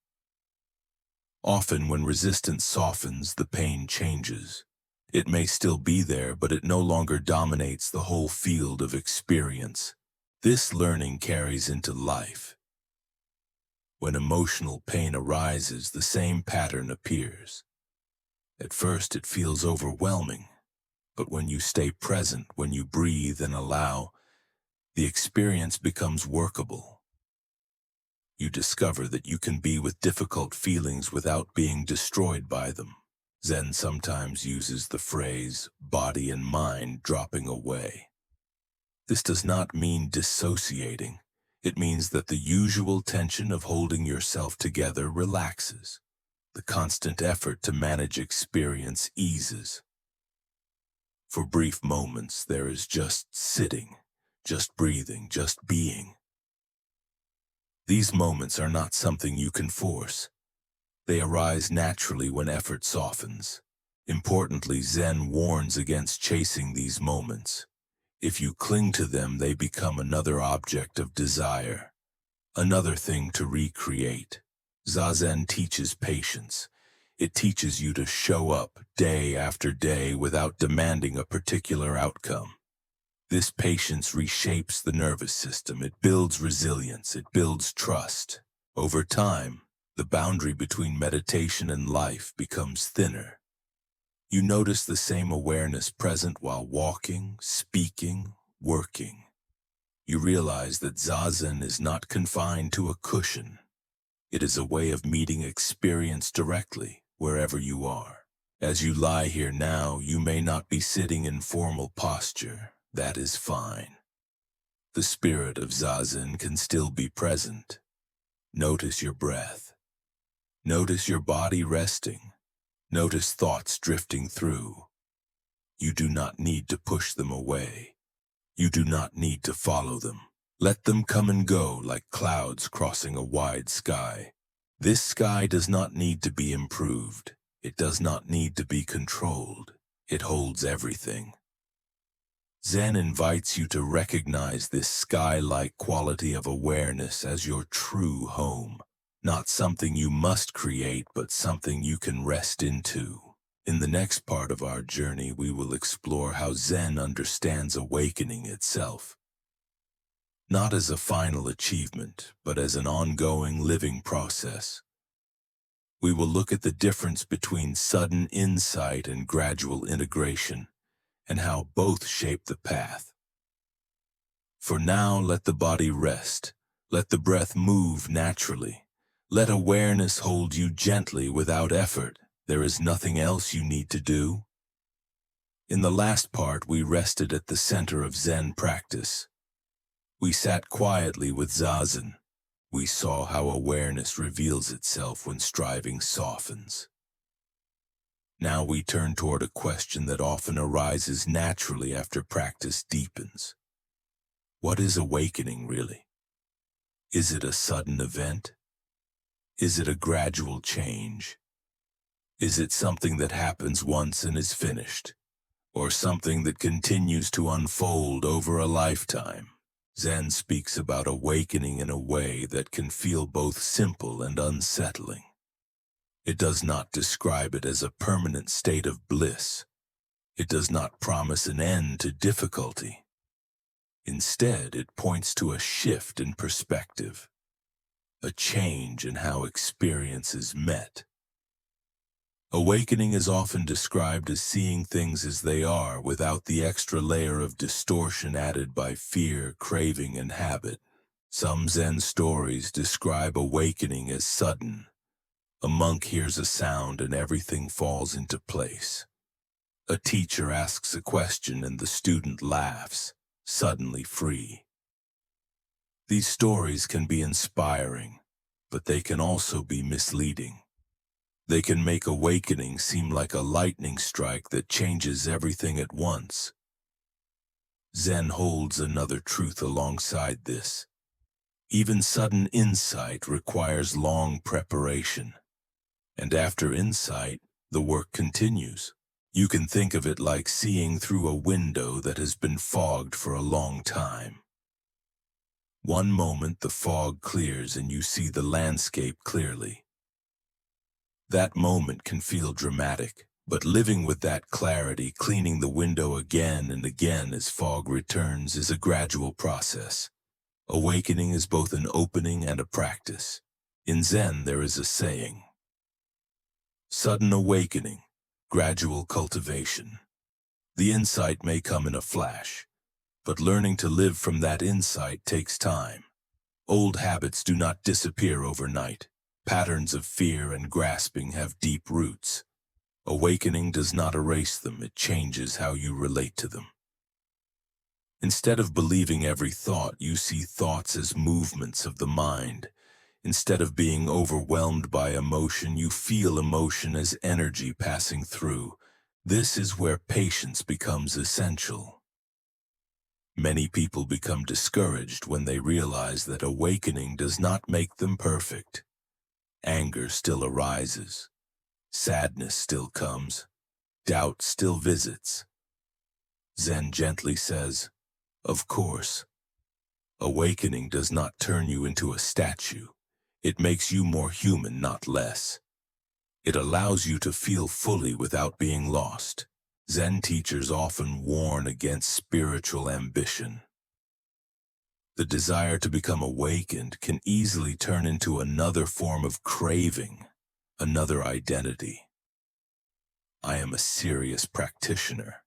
Often when resistance softens, the pain changes. It may still be there, but it no longer dominates the whole field of experience. This learning carries into life. When emotional pain arises, the same pattern appears. At first, it feels overwhelming, but when you stay present, when you breathe and allow, the experience becomes workable. You discover that you can be with difficult feelings without being destroyed by them. Zen sometimes uses the phrase, body and mind dropping away. This does not mean dissociating. It means that the usual tension of holding yourself together relaxes. The constant effort to manage experience eases. For brief moments, there is just sitting, just breathing, just being. These moments are not something you can force. They arise naturally when effort softens. Importantly, Zen warns against chasing these moments. If you cling to them, they become another object of desire, another thing to recreate. Zazen teaches patience. It teaches you to show up day after day without demanding a particular outcome. This patience reshapes the nervous system. It builds resilience. It builds trust. Over time, the boundary between meditation and life becomes thinner. You notice the same awareness present while walking, speaking, working. You realize that Zazen is not confined to a cushion. It is a way of meeting experience directly, wherever you are. As you lie here now, you may not be sitting in formal posture. That is fine. The spirit of Zazen can still be present. Notice your breath. Notice your body resting. Notice thoughts drifting through. You do not need to push them away. You do not need to follow them. Let them come and go like clouds crossing a wide sky. This sky does not need to be improved. It does not need to be controlled. It holds everything. Zen invites you to recognize this sky-like quality of awareness as your true home. Not something you must create, but something you can rest into. In the next part of our journey, we will explore how Zen understands awakening itself. Not as a final achievement, but as an ongoing living process. We will look at the difference between sudden insight and gradual integration, and how both shape the path. For now, let the body rest. Let the breath move naturally. Let awareness hold you gently without effort. There is nothing else you need to do. In the last part, we rested at the center of Zen practice. We sat quietly with Zazen. We saw how awareness reveals itself when striving softens. Now we turn toward a question that often arises naturally after practice deepens. What is awakening really? Is it a sudden event? Is it a gradual change? Is it something that happens once and is finished? Or something that continues to unfold over a lifetime? Zen speaks about awakening in a way that can feel both simple and unsettling. It does not describe it as a permanent state of bliss. It does not promise an end to difficulty. Instead, it points to a shift in perspective, a change in how experience is met. Awakening is often described as seeing things as they are without the extra layer of distortion added by fear, craving, and habit. Some Zen stories describe awakening as sudden. A monk hears a sound and everything falls into place. A teacher asks a question and the student laughs, suddenly free. These stories can be inspiring, but they can also be misleading. They can make awakening seem like a lightning strike that changes everything at once. Zen holds another truth alongside this. Even sudden insight requires long preparation. And after insight, the work continues. You can think of it like seeing through a window that has been fogged for a long time. One moment the fog clears and you see the landscape clearly. That moment can feel dramatic, but living with that clarity, cleaning the window again and again as fog returns, is a gradual process. Awakening is both an opening and a practice. In Zen, there is a saying: sudden awakening, gradual cultivation. The insight may come in a flash, but learning to live from that insight takes time. Old habits do not disappear overnight. Patterns of fear and grasping have deep roots. Awakening does not erase them, it changes how you relate to them. Instead of believing every thought, you see thoughts as movements of the mind. Instead of being overwhelmed by emotion, you feel emotion as energy passing through. This is where patience becomes essential. Many people become discouraged when they realize that awakening does not make them perfect. Anger still arises. Sadness still comes. Doubt still visits. Zen gently says, of course. Awakening does not turn you into a statue. It makes you more human, not less. It allows you to feel fully without being lost. Zen teachers often warn against spiritual ambition. The desire to become awakened can easily turn into another form of craving, another identity. I am a serious practitioner.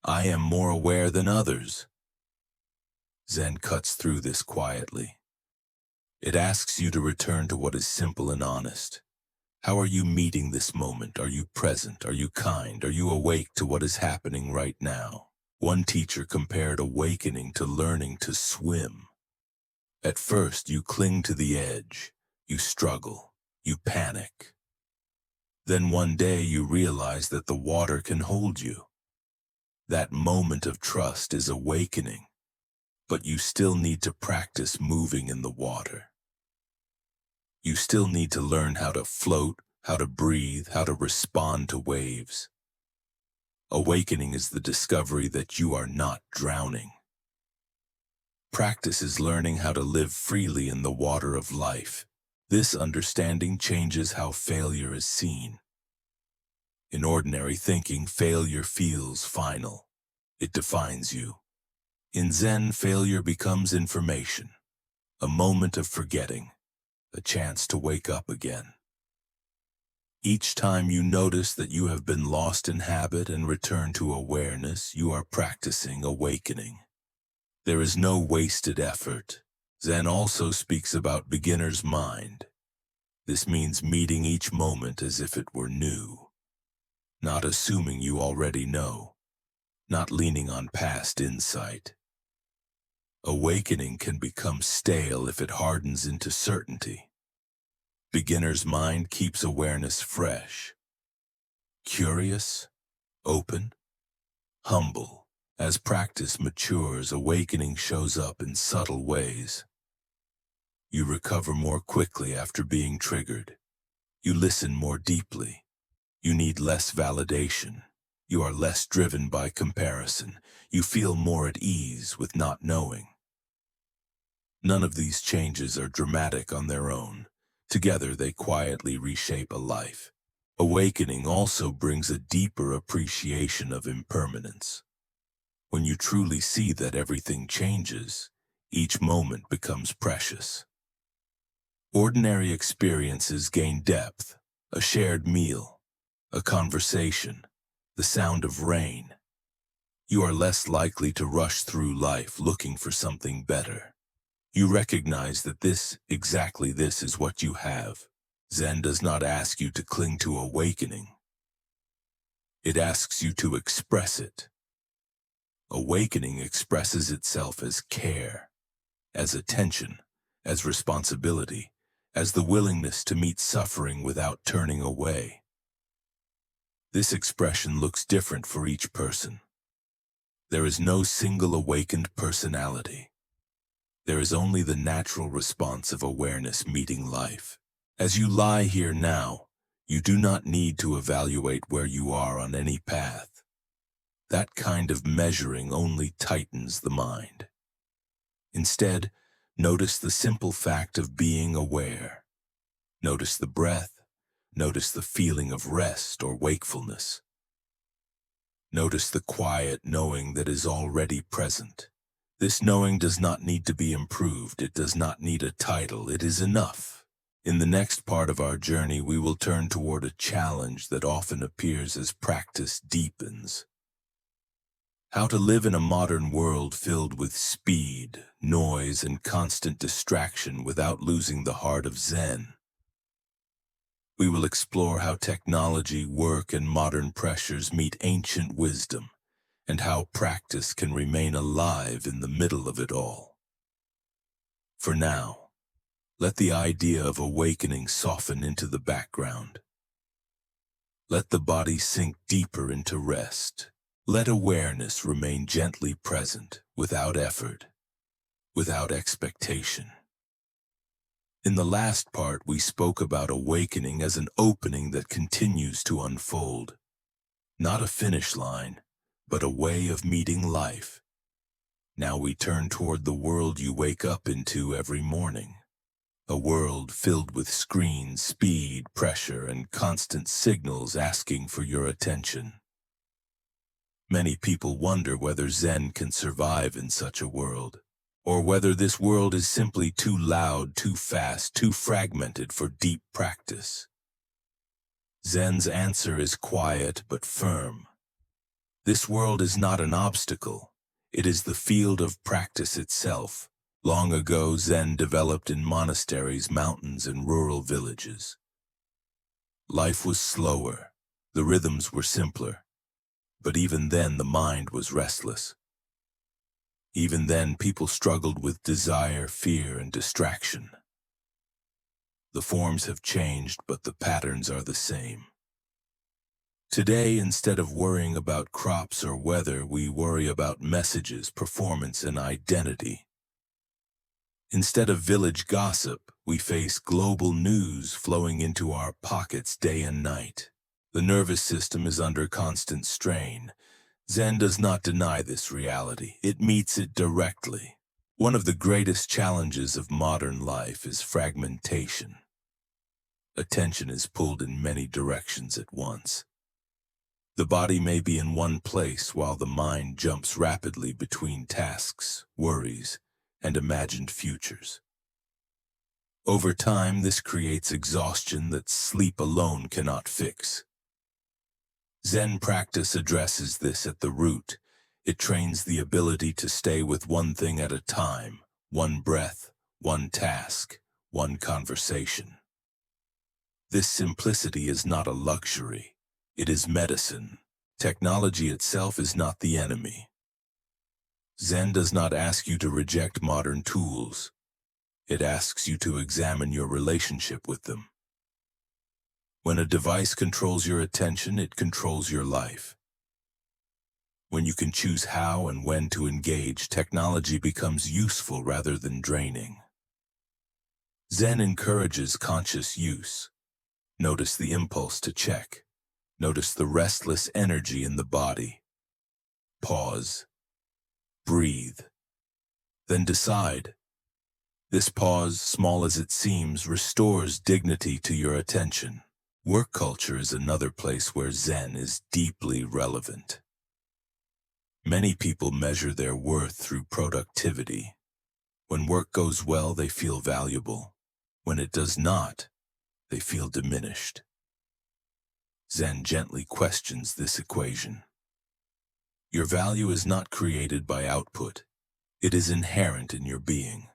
I am more aware than others. Zen cuts through this quietly. It asks you to return to what is simple and honest. How are you meeting this moment? Are you present? Are you kind? Are you awake to what is happening right now? One teacher compared awakening to learning to swim. At first, you cling to the edge. You struggle. You panic. Then one day you realize that the water can hold you. That moment of trust is awakening, but you still need to practice moving in the water. You still need to learn how to float, how to breathe, how to respond to waves. Awakening is the discovery that you are not drowning. Practice is learning how to live freely in the water of life. This understanding changes how failure is seen. In ordinary thinking, failure feels final. It defines you. In Zen, failure becomes information, a moment of forgetting, a chance to wake up again. Each time you notice that you have been lost in habit and return to awareness, you are practicing awakening. There is no wasted effort. Zen also speaks about beginner's mind. This means meeting each moment as if it were new, not assuming you already know, not leaning on past insight. Awakening can become stale if it hardens into certainty. Beginner's mind keeps awareness fresh, curious, open, humble. As practice matures, awakening shows up in subtle ways. You recover more quickly after being triggered. You listen more deeply. You need less validation. You are less driven by comparison. You feel more at ease with not knowing. None of these changes are dramatic on their own. Together, they quietly reshape a life. Awakening also brings a deeper appreciation of impermanence. When you truly see that everything changes, each moment becomes precious. Ordinary experiences gain depth, a shared meal, a conversation, the sound of rain. You are less likely to rush through life looking for something better. You recognize that exactly this is what you have. Zen does not ask you to cling to awakening. It asks you to express it. Awakening expresses itself as care, as attention, as responsibility, as the willingness to meet suffering without turning away. This expression looks different for each person. There is no single awakened personality. There is only the natural response of awareness meeting life. As you lie here now, you do not need to evaluate where you are on any path. That kind of measuring only tightens the mind. Instead, notice the simple fact of being aware. Notice the breath. Notice the feeling of rest or wakefulness. Notice the quiet knowing that is already present. This knowing does not need to be improved. It does not need a title. It is enough. In the next part of our journey, we will turn toward a challenge that often appears as practice deepens. How to live in a modern world filled with speed, noise, and constant distraction without losing the heart of Zen. We will explore how technology, work, and modern pressures meet ancient wisdom, and how practice can remain alive in the middle of it all. For now, let the idea of awakening soften into the background. Let the body sink deeper into rest. Let awareness remain gently present, without effort, without expectation. In the last part, we spoke about awakening as an opening that continues to unfold. Not a finish line, but a way of meeting life. Now we turn toward the world you wake up into every morning. A world filled with screens, speed, pressure, and constant signals asking for your attention. Many people wonder whether Zen can survive in such a world, or whether this world is simply too loud, too fast, too fragmented for deep practice. Zen's answer is quiet but firm. This world is not an obstacle. It is the field of practice itself. Long ago, Zen developed in monasteries, mountains, and rural villages. Life was slower. The rhythms were simpler. But even then, the mind was restless. Even then, people struggled with desire, fear, and distraction. The forms have changed, but the patterns are the same. Today, instead of worrying about crops or weather, we worry about messages, performance, and identity. Instead of village gossip, we face global news flowing into our pockets day and night. The nervous system is under constant strain. Zen does not deny this reality. It meets it directly. One of the greatest challenges of modern life is fragmentation. Attention is pulled in many directions at once. The body may be in one place while the mind jumps rapidly between tasks, worries, and imagined futures. Over time, this creates exhaustion that sleep alone cannot fix. Zen practice addresses this at the root. It trains the ability to stay with one thing at a time, one breath, one task, one conversation. This simplicity is not a luxury. It is medicine. Technology itself is not the enemy. Zen does not ask you to reject modern tools. It asks you to examine your relationship with them. When a device controls your attention, it controls your life. When you can choose how and when to engage, technology becomes useful rather than draining. Zen encourages conscious use. Notice the impulse to check. Notice the restless energy in the body. Pause. Breathe. Then decide. This pause, small as it seems, restores dignity to your attention. Work culture is another place where Zen is deeply relevant. Many people measure their worth through productivity. When work goes well, they feel valuable. When it does not, they feel diminished. Zen gently questions this equation. Your value is not created by output. It is inherent in your being.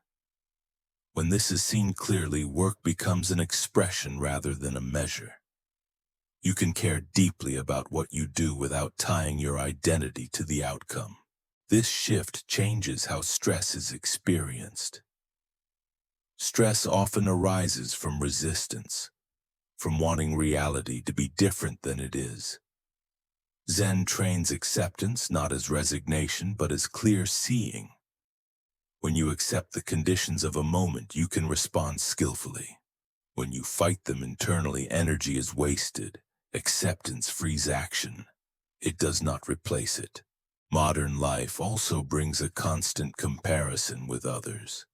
When this is seen clearly, work becomes an expression rather than a measure. You can care deeply about what you do without tying your identity to the outcome. This shift changes how stress is experienced. Stress often arises from resistance, from wanting reality to be different than it is. Zen trains acceptance not as resignation but as clear seeing. When you accept the conditions of a moment, you can respond skillfully. When you fight them internally, energy is wasted. Acceptance frees action. It does not replace it. Modern life also brings a constant comparison with others.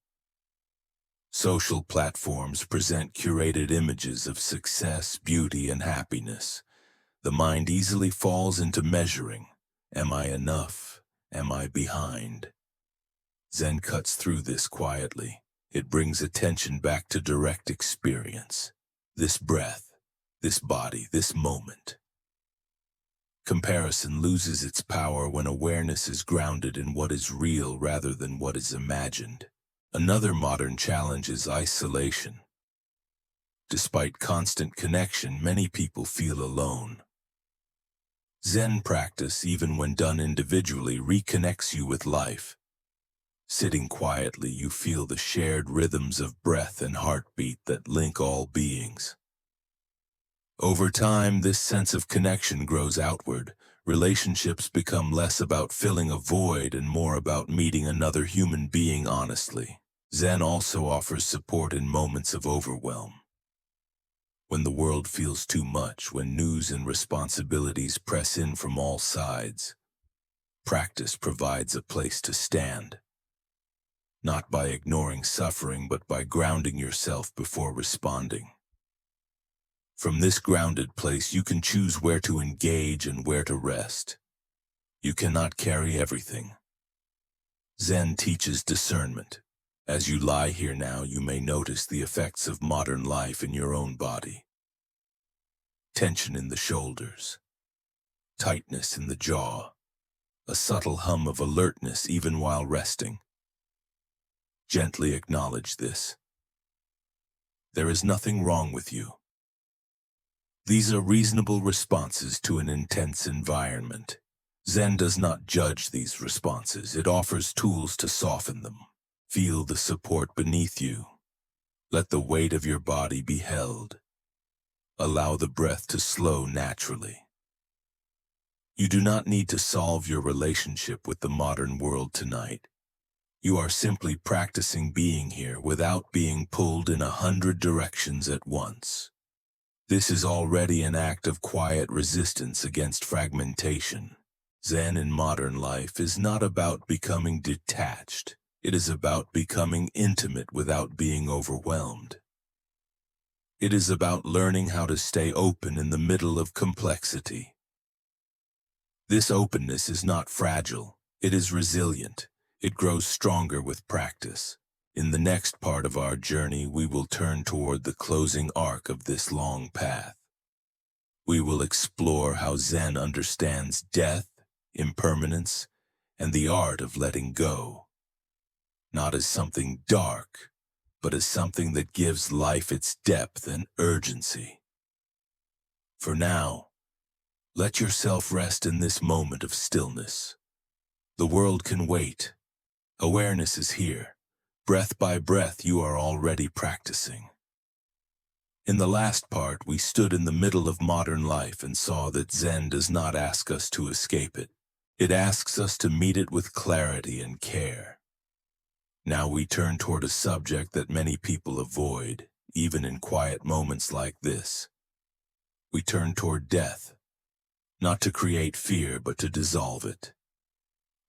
Social platforms present curated images of success, beauty, and happiness. The mind easily falls into measuring. Am I enough? Am I behind? Zen cuts through this quietly. It brings attention back to direct experience. This breath, this body, this moment. Comparison loses its power when awareness is grounded in what is real rather than what is imagined. Another modern challenge is isolation. Despite constant connection, many people feel alone. Zen practice, even when done individually, reconnects you with life. Sitting quietly, you feel the shared rhythms of breath and heartbeat that link all beings. Over time, this sense of connection grows outward. Relationships become less about filling a void and more about meeting another human being honestly. Zen also offers support in moments of overwhelm. When the world feels too much, when news and responsibilities press in from all sides, practice provides a place to stand. Not by ignoring suffering, but by grounding yourself before responding. From this grounded place, you can choose where to engage and where to rest. You cannot carry everything. Zen teaches discernment. As you lie here now, you may notice the effects of modern life in your own body. Tension in the shoulders, tightness in the jaw, a subtle hum of alertness even while resting. Gently acknowledge this. There is nothing wrong with you. These are reasonable responses to an intense environment. Zen does not judge these responses. It offers tools to soften them. Feel the support beneath you. Let the weight of your body be held. Allow the breath to slow naturally. You do not need to solve your relationship with the modern world tonight. You are simply practicing being here without being pulled in 100 directions at once. This is already an act of quiet resistance against fragmentation. Zen in modern life is not about becoming detached. It is about becoming intimate without being overwhelmed. It is about learning how to stay open in the middle of complexity. This openness is not fragile. It is resilient. It grows stronger with practice. In the next part of our journey, we will turn toward the closing arc of this long path. We will explore how Zen understands death, impermanence, and the art of letting go. Not as something dark, but as something that gives life its depth and urgency. For now, let yourself rest in this moment of stillness. The world can wait. Awareness is here. Breath by breath, you are already practicing. In the last part, we stood in the middle of modern life and saw that Zen does not ask us to escape it. It asks us to meet it with clarity and care. Now we turn toward a subject that many people avoid, even in quiet moments like this. We turn toward death, not to create fear, but to dissolve it.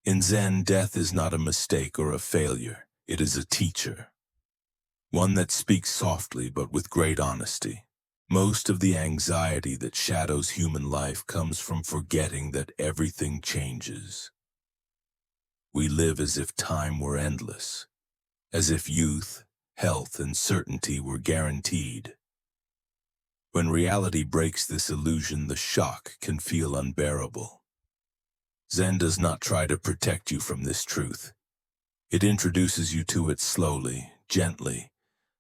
In Zen, death is not a mistake or a failure. It is a teacher. One that speaks softly but with great honesty. Most of the anxiety that shadows human life comes from forgetting that everything changes. We live as if time were endless, as if youth, health, and certainty were guaranteed. When reality breaks this illusion, the shock can feel unbearable. Zen does not try to protect you from this truth. It introduces you to it slowly, gently,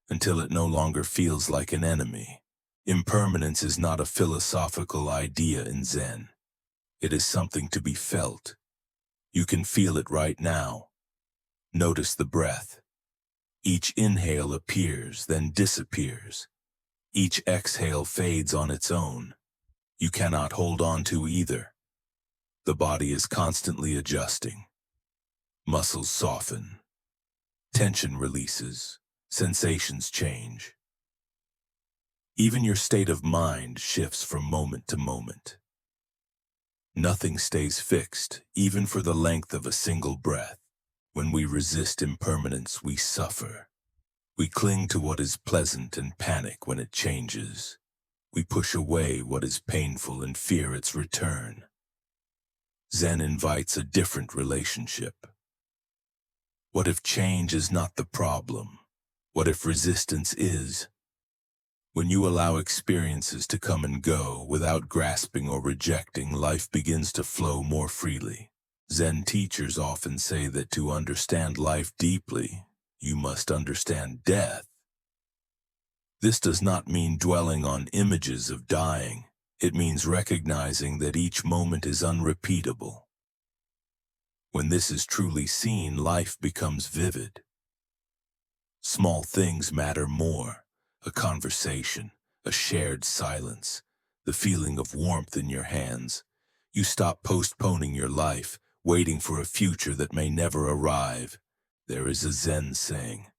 until it no longer feels like an enemy. Impermanence is not a philosophical idea in Zen. It is something to be felt. You can feel it right now. Notice the breath. Each inhale appears, then disappears. Each exhale fades on its own. You cannot hold on to either. The body is constantly adjusting. Muscles soften. Tension releases. Sensations change. Even your state of mind shifts from moment to moment. Nothing stays fixed, even for the length of a single breath. When we resist impermanence, we suffer. We cling to what is pleasant and panic when it changes. We push away what is painful and fear its return. Zen invites a different relationship. What if change is not the problem? What if resistance is? When you allow experiences to come and go without grasping or rejecting, life begins to flow more freely. Zen teachers often say that to understand life deeply, you must understand death. This does not mean dwelling on images of dying. It means recognizing that each moment is unrepeatable. When this is truly seen, life becomes vivid. Small things matter more. A conversation, a shared silence, the feeling of warmth in your hands. You stop postponing your life, waiting for a future that may never arrive. There is a Zen saying,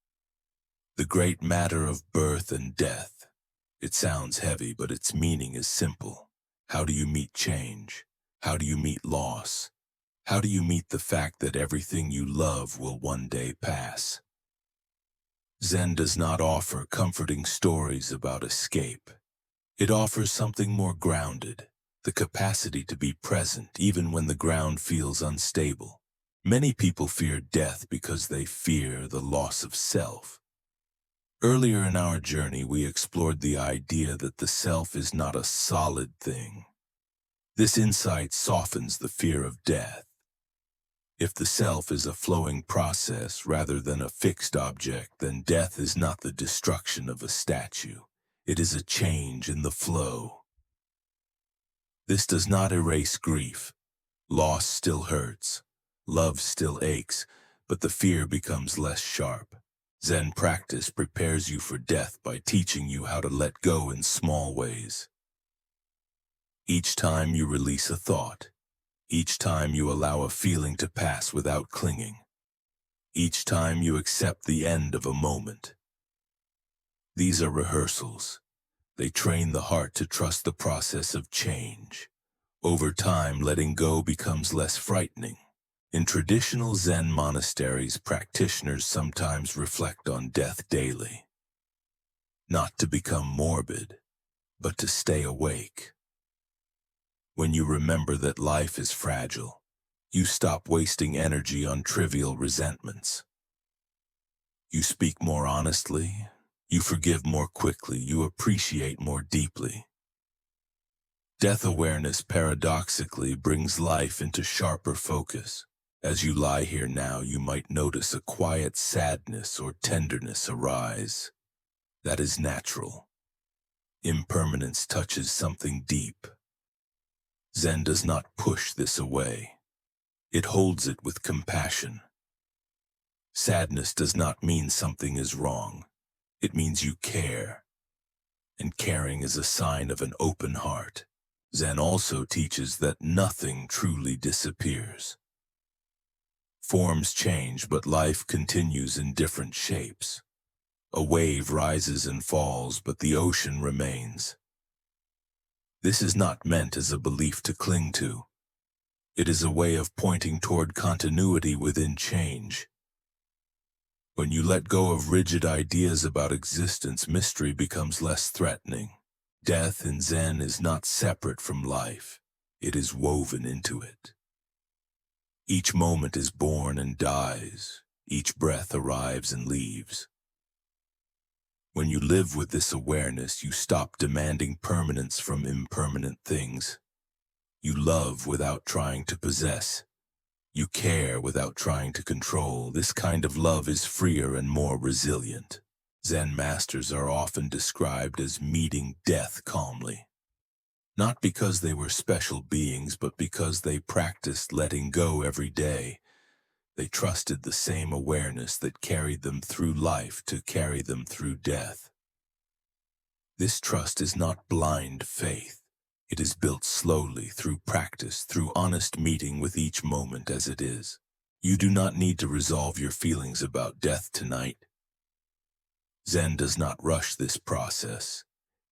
"The great matter of birth and death." It sounds heavy, but its meaning is simple. How do you meet change? How do you meet loss? How do you meet the fact that everything you love will one day pass? Zen does not offer comforting stories about escape. It offers something more grounded, the capacity to be present even when the ground feels unstable. Many people fear death because they fear the loss of self. Earlier in our journey, we explored the idea that the self is not a solid thing. This insight softens the fear of death. If the self is a flowing process rather than a fixed object, then death is not the destruction of a statue. It is a change in the flow. This does not erase grief. Loss still hurts. Love still aches, but the fear becomes less sharp. Zen practice prepares you for death by teaching you how to let go in small ways. Each time you release a thought, each time you allow a feeling to pass without clinging, each time you accept the end of a moment. These are rehearsals. They train the heart to trust the process of change. Over time, letting go becomes less frightening. In traditional Zen monasteries, practitioners sometimes reflect on death daily. Not to become morbid, but to stay awake. When you remember that life is fragile, you stop wasting energy on trivial resentments. You speak more honestly, you forgive more quickly, you appreciate more deeply. Death awareness paradoxically brings life into sharper focus. As you lie here now, you might notice a quiet sadness or tenderness arise. That is natural. Impermanence touches something deep. Zen does not push this away. It holds it with compassion. Sadness does not mean something is wrong. It means you care. And caring is a sign of an open heart. Zen also teaches that nothing truly disappears. Forms change, but life continues in different shapes. A wave rises and falls, but the ocean remains. This is not meant as a belief to cling to. It is a way of pointing toward continuity within change. When you let go of rigid ideas about existence, mystery becomes less threatening. Death in Zen is not separate from life. It is woven into it. Each moment is born and dies. Each breath arrives and leaves. When you live with this awareness, you stop demanding permanence from impermanent things. You love without trying to possess. You care without trying to control. This kind of love is freer and more resilient. Zen masters are often described as meeting death calmly. Not because they were special beings, but because they practiced letting go every day. They trusted the same awareness that carried them through life to carry them through death. This trust is not blind faith. It is built slowly through practice, through honest meeting with each moment as it is. You do not need to resolve your feelings about death tonight. Zen does not rush this process.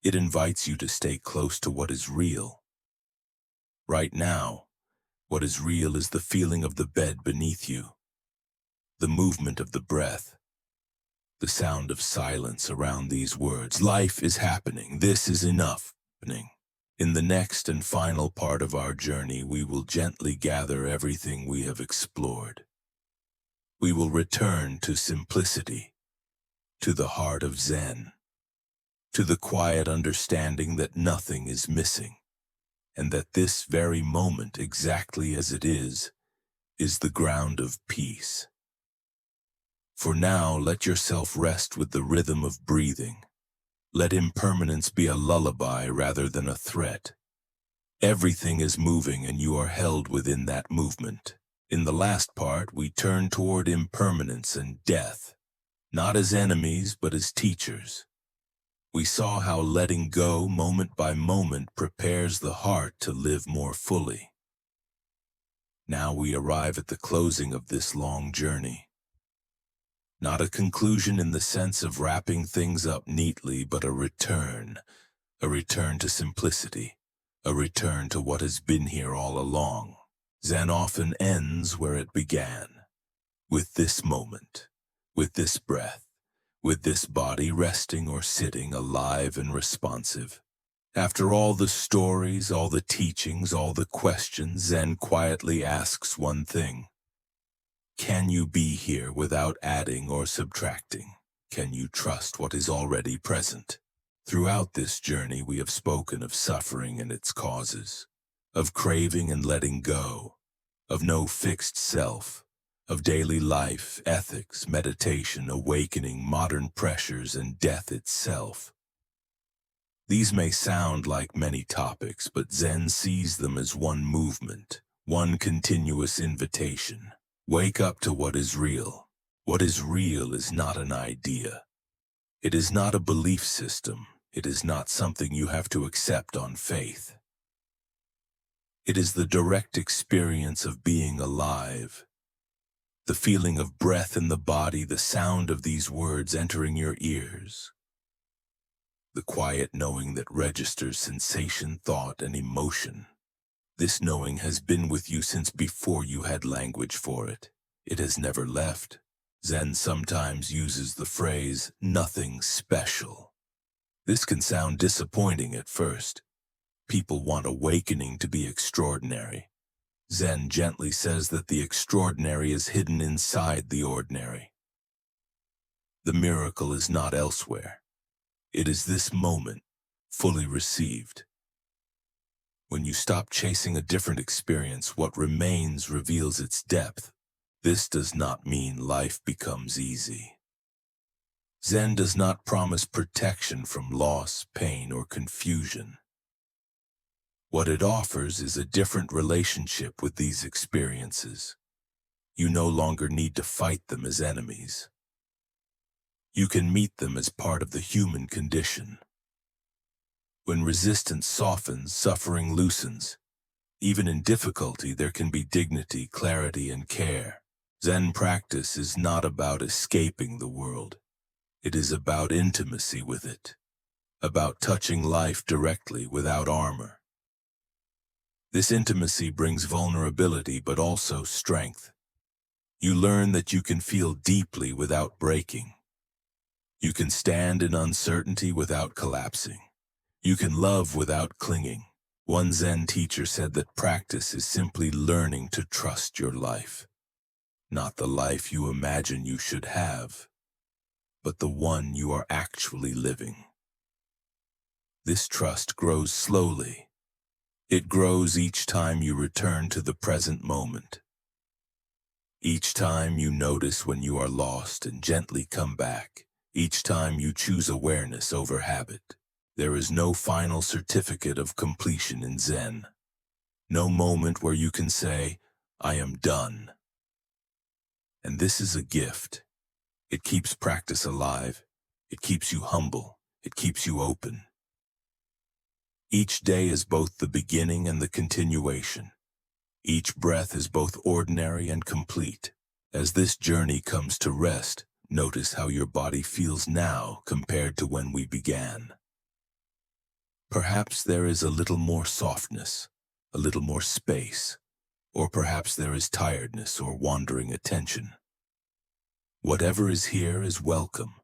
It invites you to stay close to what is real. Right now, what is real is the feeling of the bed beneath you, the movement of the breath, the sound of silence around these words. Life is happening. This is enough. In the next and final part of our journey, we will gently gather everything we have explored. We will return to simplicity, to the heart of Zen, to the quiet understanding that nothing is missing, and that this very moment, exactly as it is the ground of peace. For now, let yourself rest with the rhythm of breathing. Let impermanence be a lullaby rather than a threat. Everything is moving and you are held within that movement. In the last part, we turn toward impermanence and death, not as enemies but as teachers. We saw how letting go moment by moment prepares the heart to live more fully. Now we arrive at the closing of this long journey. Not a conclusion in the sense of wrapping things up neatly, but a return to simplicity, a return to what has been here all along. Zen often ends where it began, with this moment, with this breath, with this body resting or sitting alive and responsive. After all the stories, all the teachings, all the questions, Zen quietly asks one thing. Can you be here without adding or subtracting? Can you trust what is already present? Throughout this journey, we have spoken of suffering and its causes, of craving and letting go, of no fixed self, of daily life, ethics, meditation, awakening, modern pressures, and death itself. These may sound like many topics, but Zen sees them as one movement, one continuous invitation. Wake up to what is real. What is real is not an idea. It is not a belief system. It is not something you have to accept on faith. It is the direct experience of being alive. The feeling of breath in the body, the sound of these words entering your ears. The quiet knowing that registers sensation, thought, and emotion. This knowing has been with you since before you had language for it. It has never left. Zen sometimes uses the phrase, nothing special. This can sound disappointing at first. People want awakening to be extraordinary. Zen gently says that the extraordinary is hidden inside the ordinary. The miracle is not elsewhere. It is this moment, fully received. When you stop chasing a different experience, what remains reveals its depth. This does not mean life becomes easy. Zen does not promise protection from loss, pain, or confusion. What it offers is a different relationship with these experiences. You no longer need to fight them as enemies. You can meet them as part of the human condition. When resistance softens, suffering loosens. Even in difficulty, there can be dignity, clarity, and care. Zen practice is not about escaping the world. It is about intimacy with it, about touching life directly without armor. This intimacy brings vulnerability but also strength. You learn that you can feel deeply without breaking. You can stand in uncertainty without collapsing. You can love without clinging. One Zen teacher said that practice is simply learning to trust your life. Not the life you imagine you should have, but the one you are actually living. This trust grows slowly. It grows each time you return to the present moment. Each time you notice when you are lost and gently come back. Each time you choose awareness over habit. There is no final certificate of completion in Zen. No moment where you can say, I am done. And this is a gift. It keeps practice alive. It keeps you humble. It keeps you open. Each day is both the beginning and the continuation. Each breath is both ordinary and complete. As this journey comes to rest, notice how your body feels now compared to when we began. Perhaps there is a little more softness, a little more space, or perhaps there is tiredness or wandering attention. Whatever is here is welcome.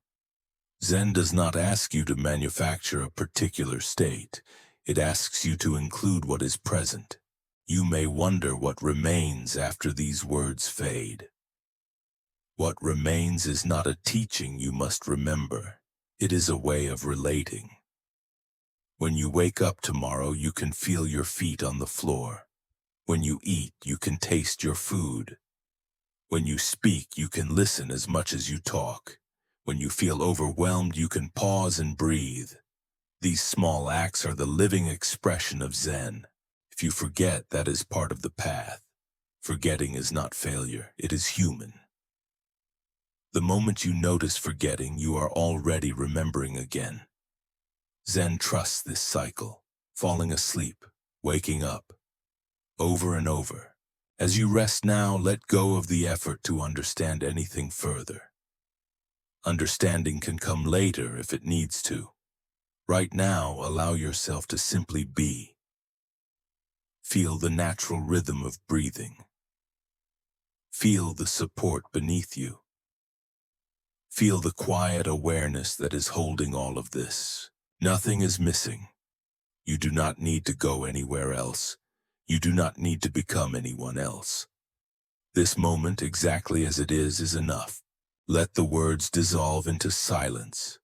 Zen does not ask you to manufacture a particular state. It asks you to include what is present. You may wonder what remains after these words fade. What remains is not a teaching you must remember. It is a way of relating. When you wake up tomorrow, you can feel your feet on the floor. When you eat, you can taste your food. When you speak, you can listen as much as you talk. When you feel overwhelmed, you can pause and breathe. These small acts are the living expression of Zen. If you forget, that is part of the path. Forgetting is not failure, it is human. The moment you notice forgetting, you are already remembering again. Zen trusts this cycle, falling asleep, waking up, over and over. As you rest now, let go of the effort to understand anything further. Understanding can come later if it needs to. Right now, allow yourself to simply be. Feel the natural rhythm of breathing. Feel the support beneath you. Feel the quiet awareness that is holding all of this. Nothing is missing. You do not need to go anywhere else. You do not need to become anyone else. This moment, exactly as it is enough. Let the words dissolve into silence.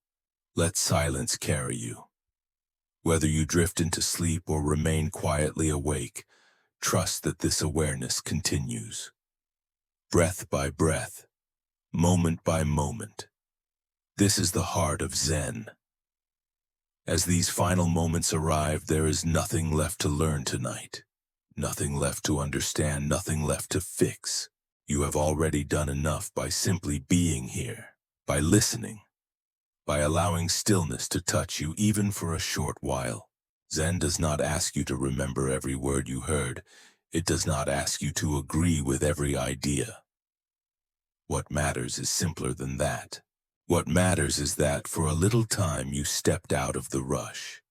Let silence carry you. Whether you drift into sleep or remain quietly awake, trust that this awareness continues. Breath by breath, moment by moment. This is the heart of Zen. As these final moments arrive, there is nothing left to learn tonight. Nothing left to understand, nothing left to fix. You have already done enough by simply being here, by listening, by allowing stillness to touch you even for a short while. Zen does not ask you to remember every word you heard. It does not ask you to agree with every idea. What matters is simpler than that. What matters is that for a little time you stepped out of the rush.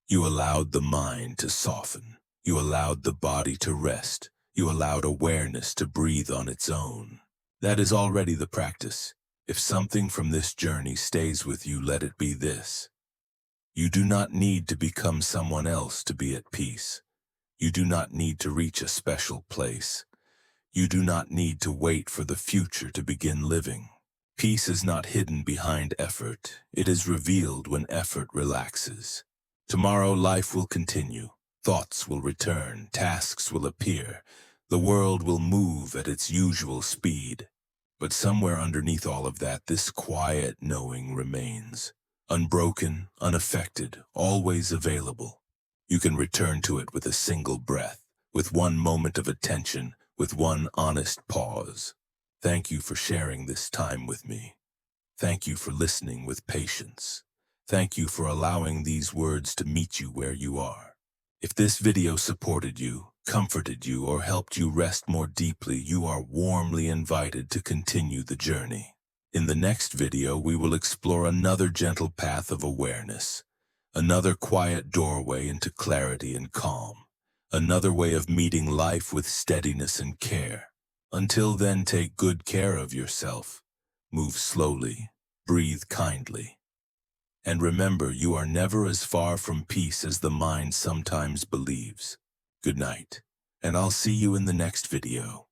You allowed the mind to soften. You allowed the body to rest. You allowed awareness to breathe on its own. That is already the practice. If something from this journey stays with you, let it be this. You do not need to become someone else to be at peace. You do not need to reach a special place. You do not need to wait for the future to begin living. Peace is not hidden behind effort. It is revealed when effort relaxes. Tomorrow life will continue. Thoughts will return. Tasks will appear. The world will move at its usual speed. But somewhere underneath all of that, this quiet knowing remains. Unbroken, unaffected, always available. You can return to it with a single breath, with one moment of attention, with one honest pause. Thank you for sharing this time with me. Thank you for listening with patience. Thank you for allowing these words to meet you where you are. If this video supported you, comforted you, or helped you rest more deeply, you are warmly invited to continue the journey. In the next video, we will explore another gentle path of awareness, another quiet doorway into clarity and calm, another way of meeting life with steadiness and care. Until then, take good care of yourself. Move slowly, breathe kindly. And remember, you are never as far from peace as the mind sometimes believes. Good night, and I'll see you in the next video.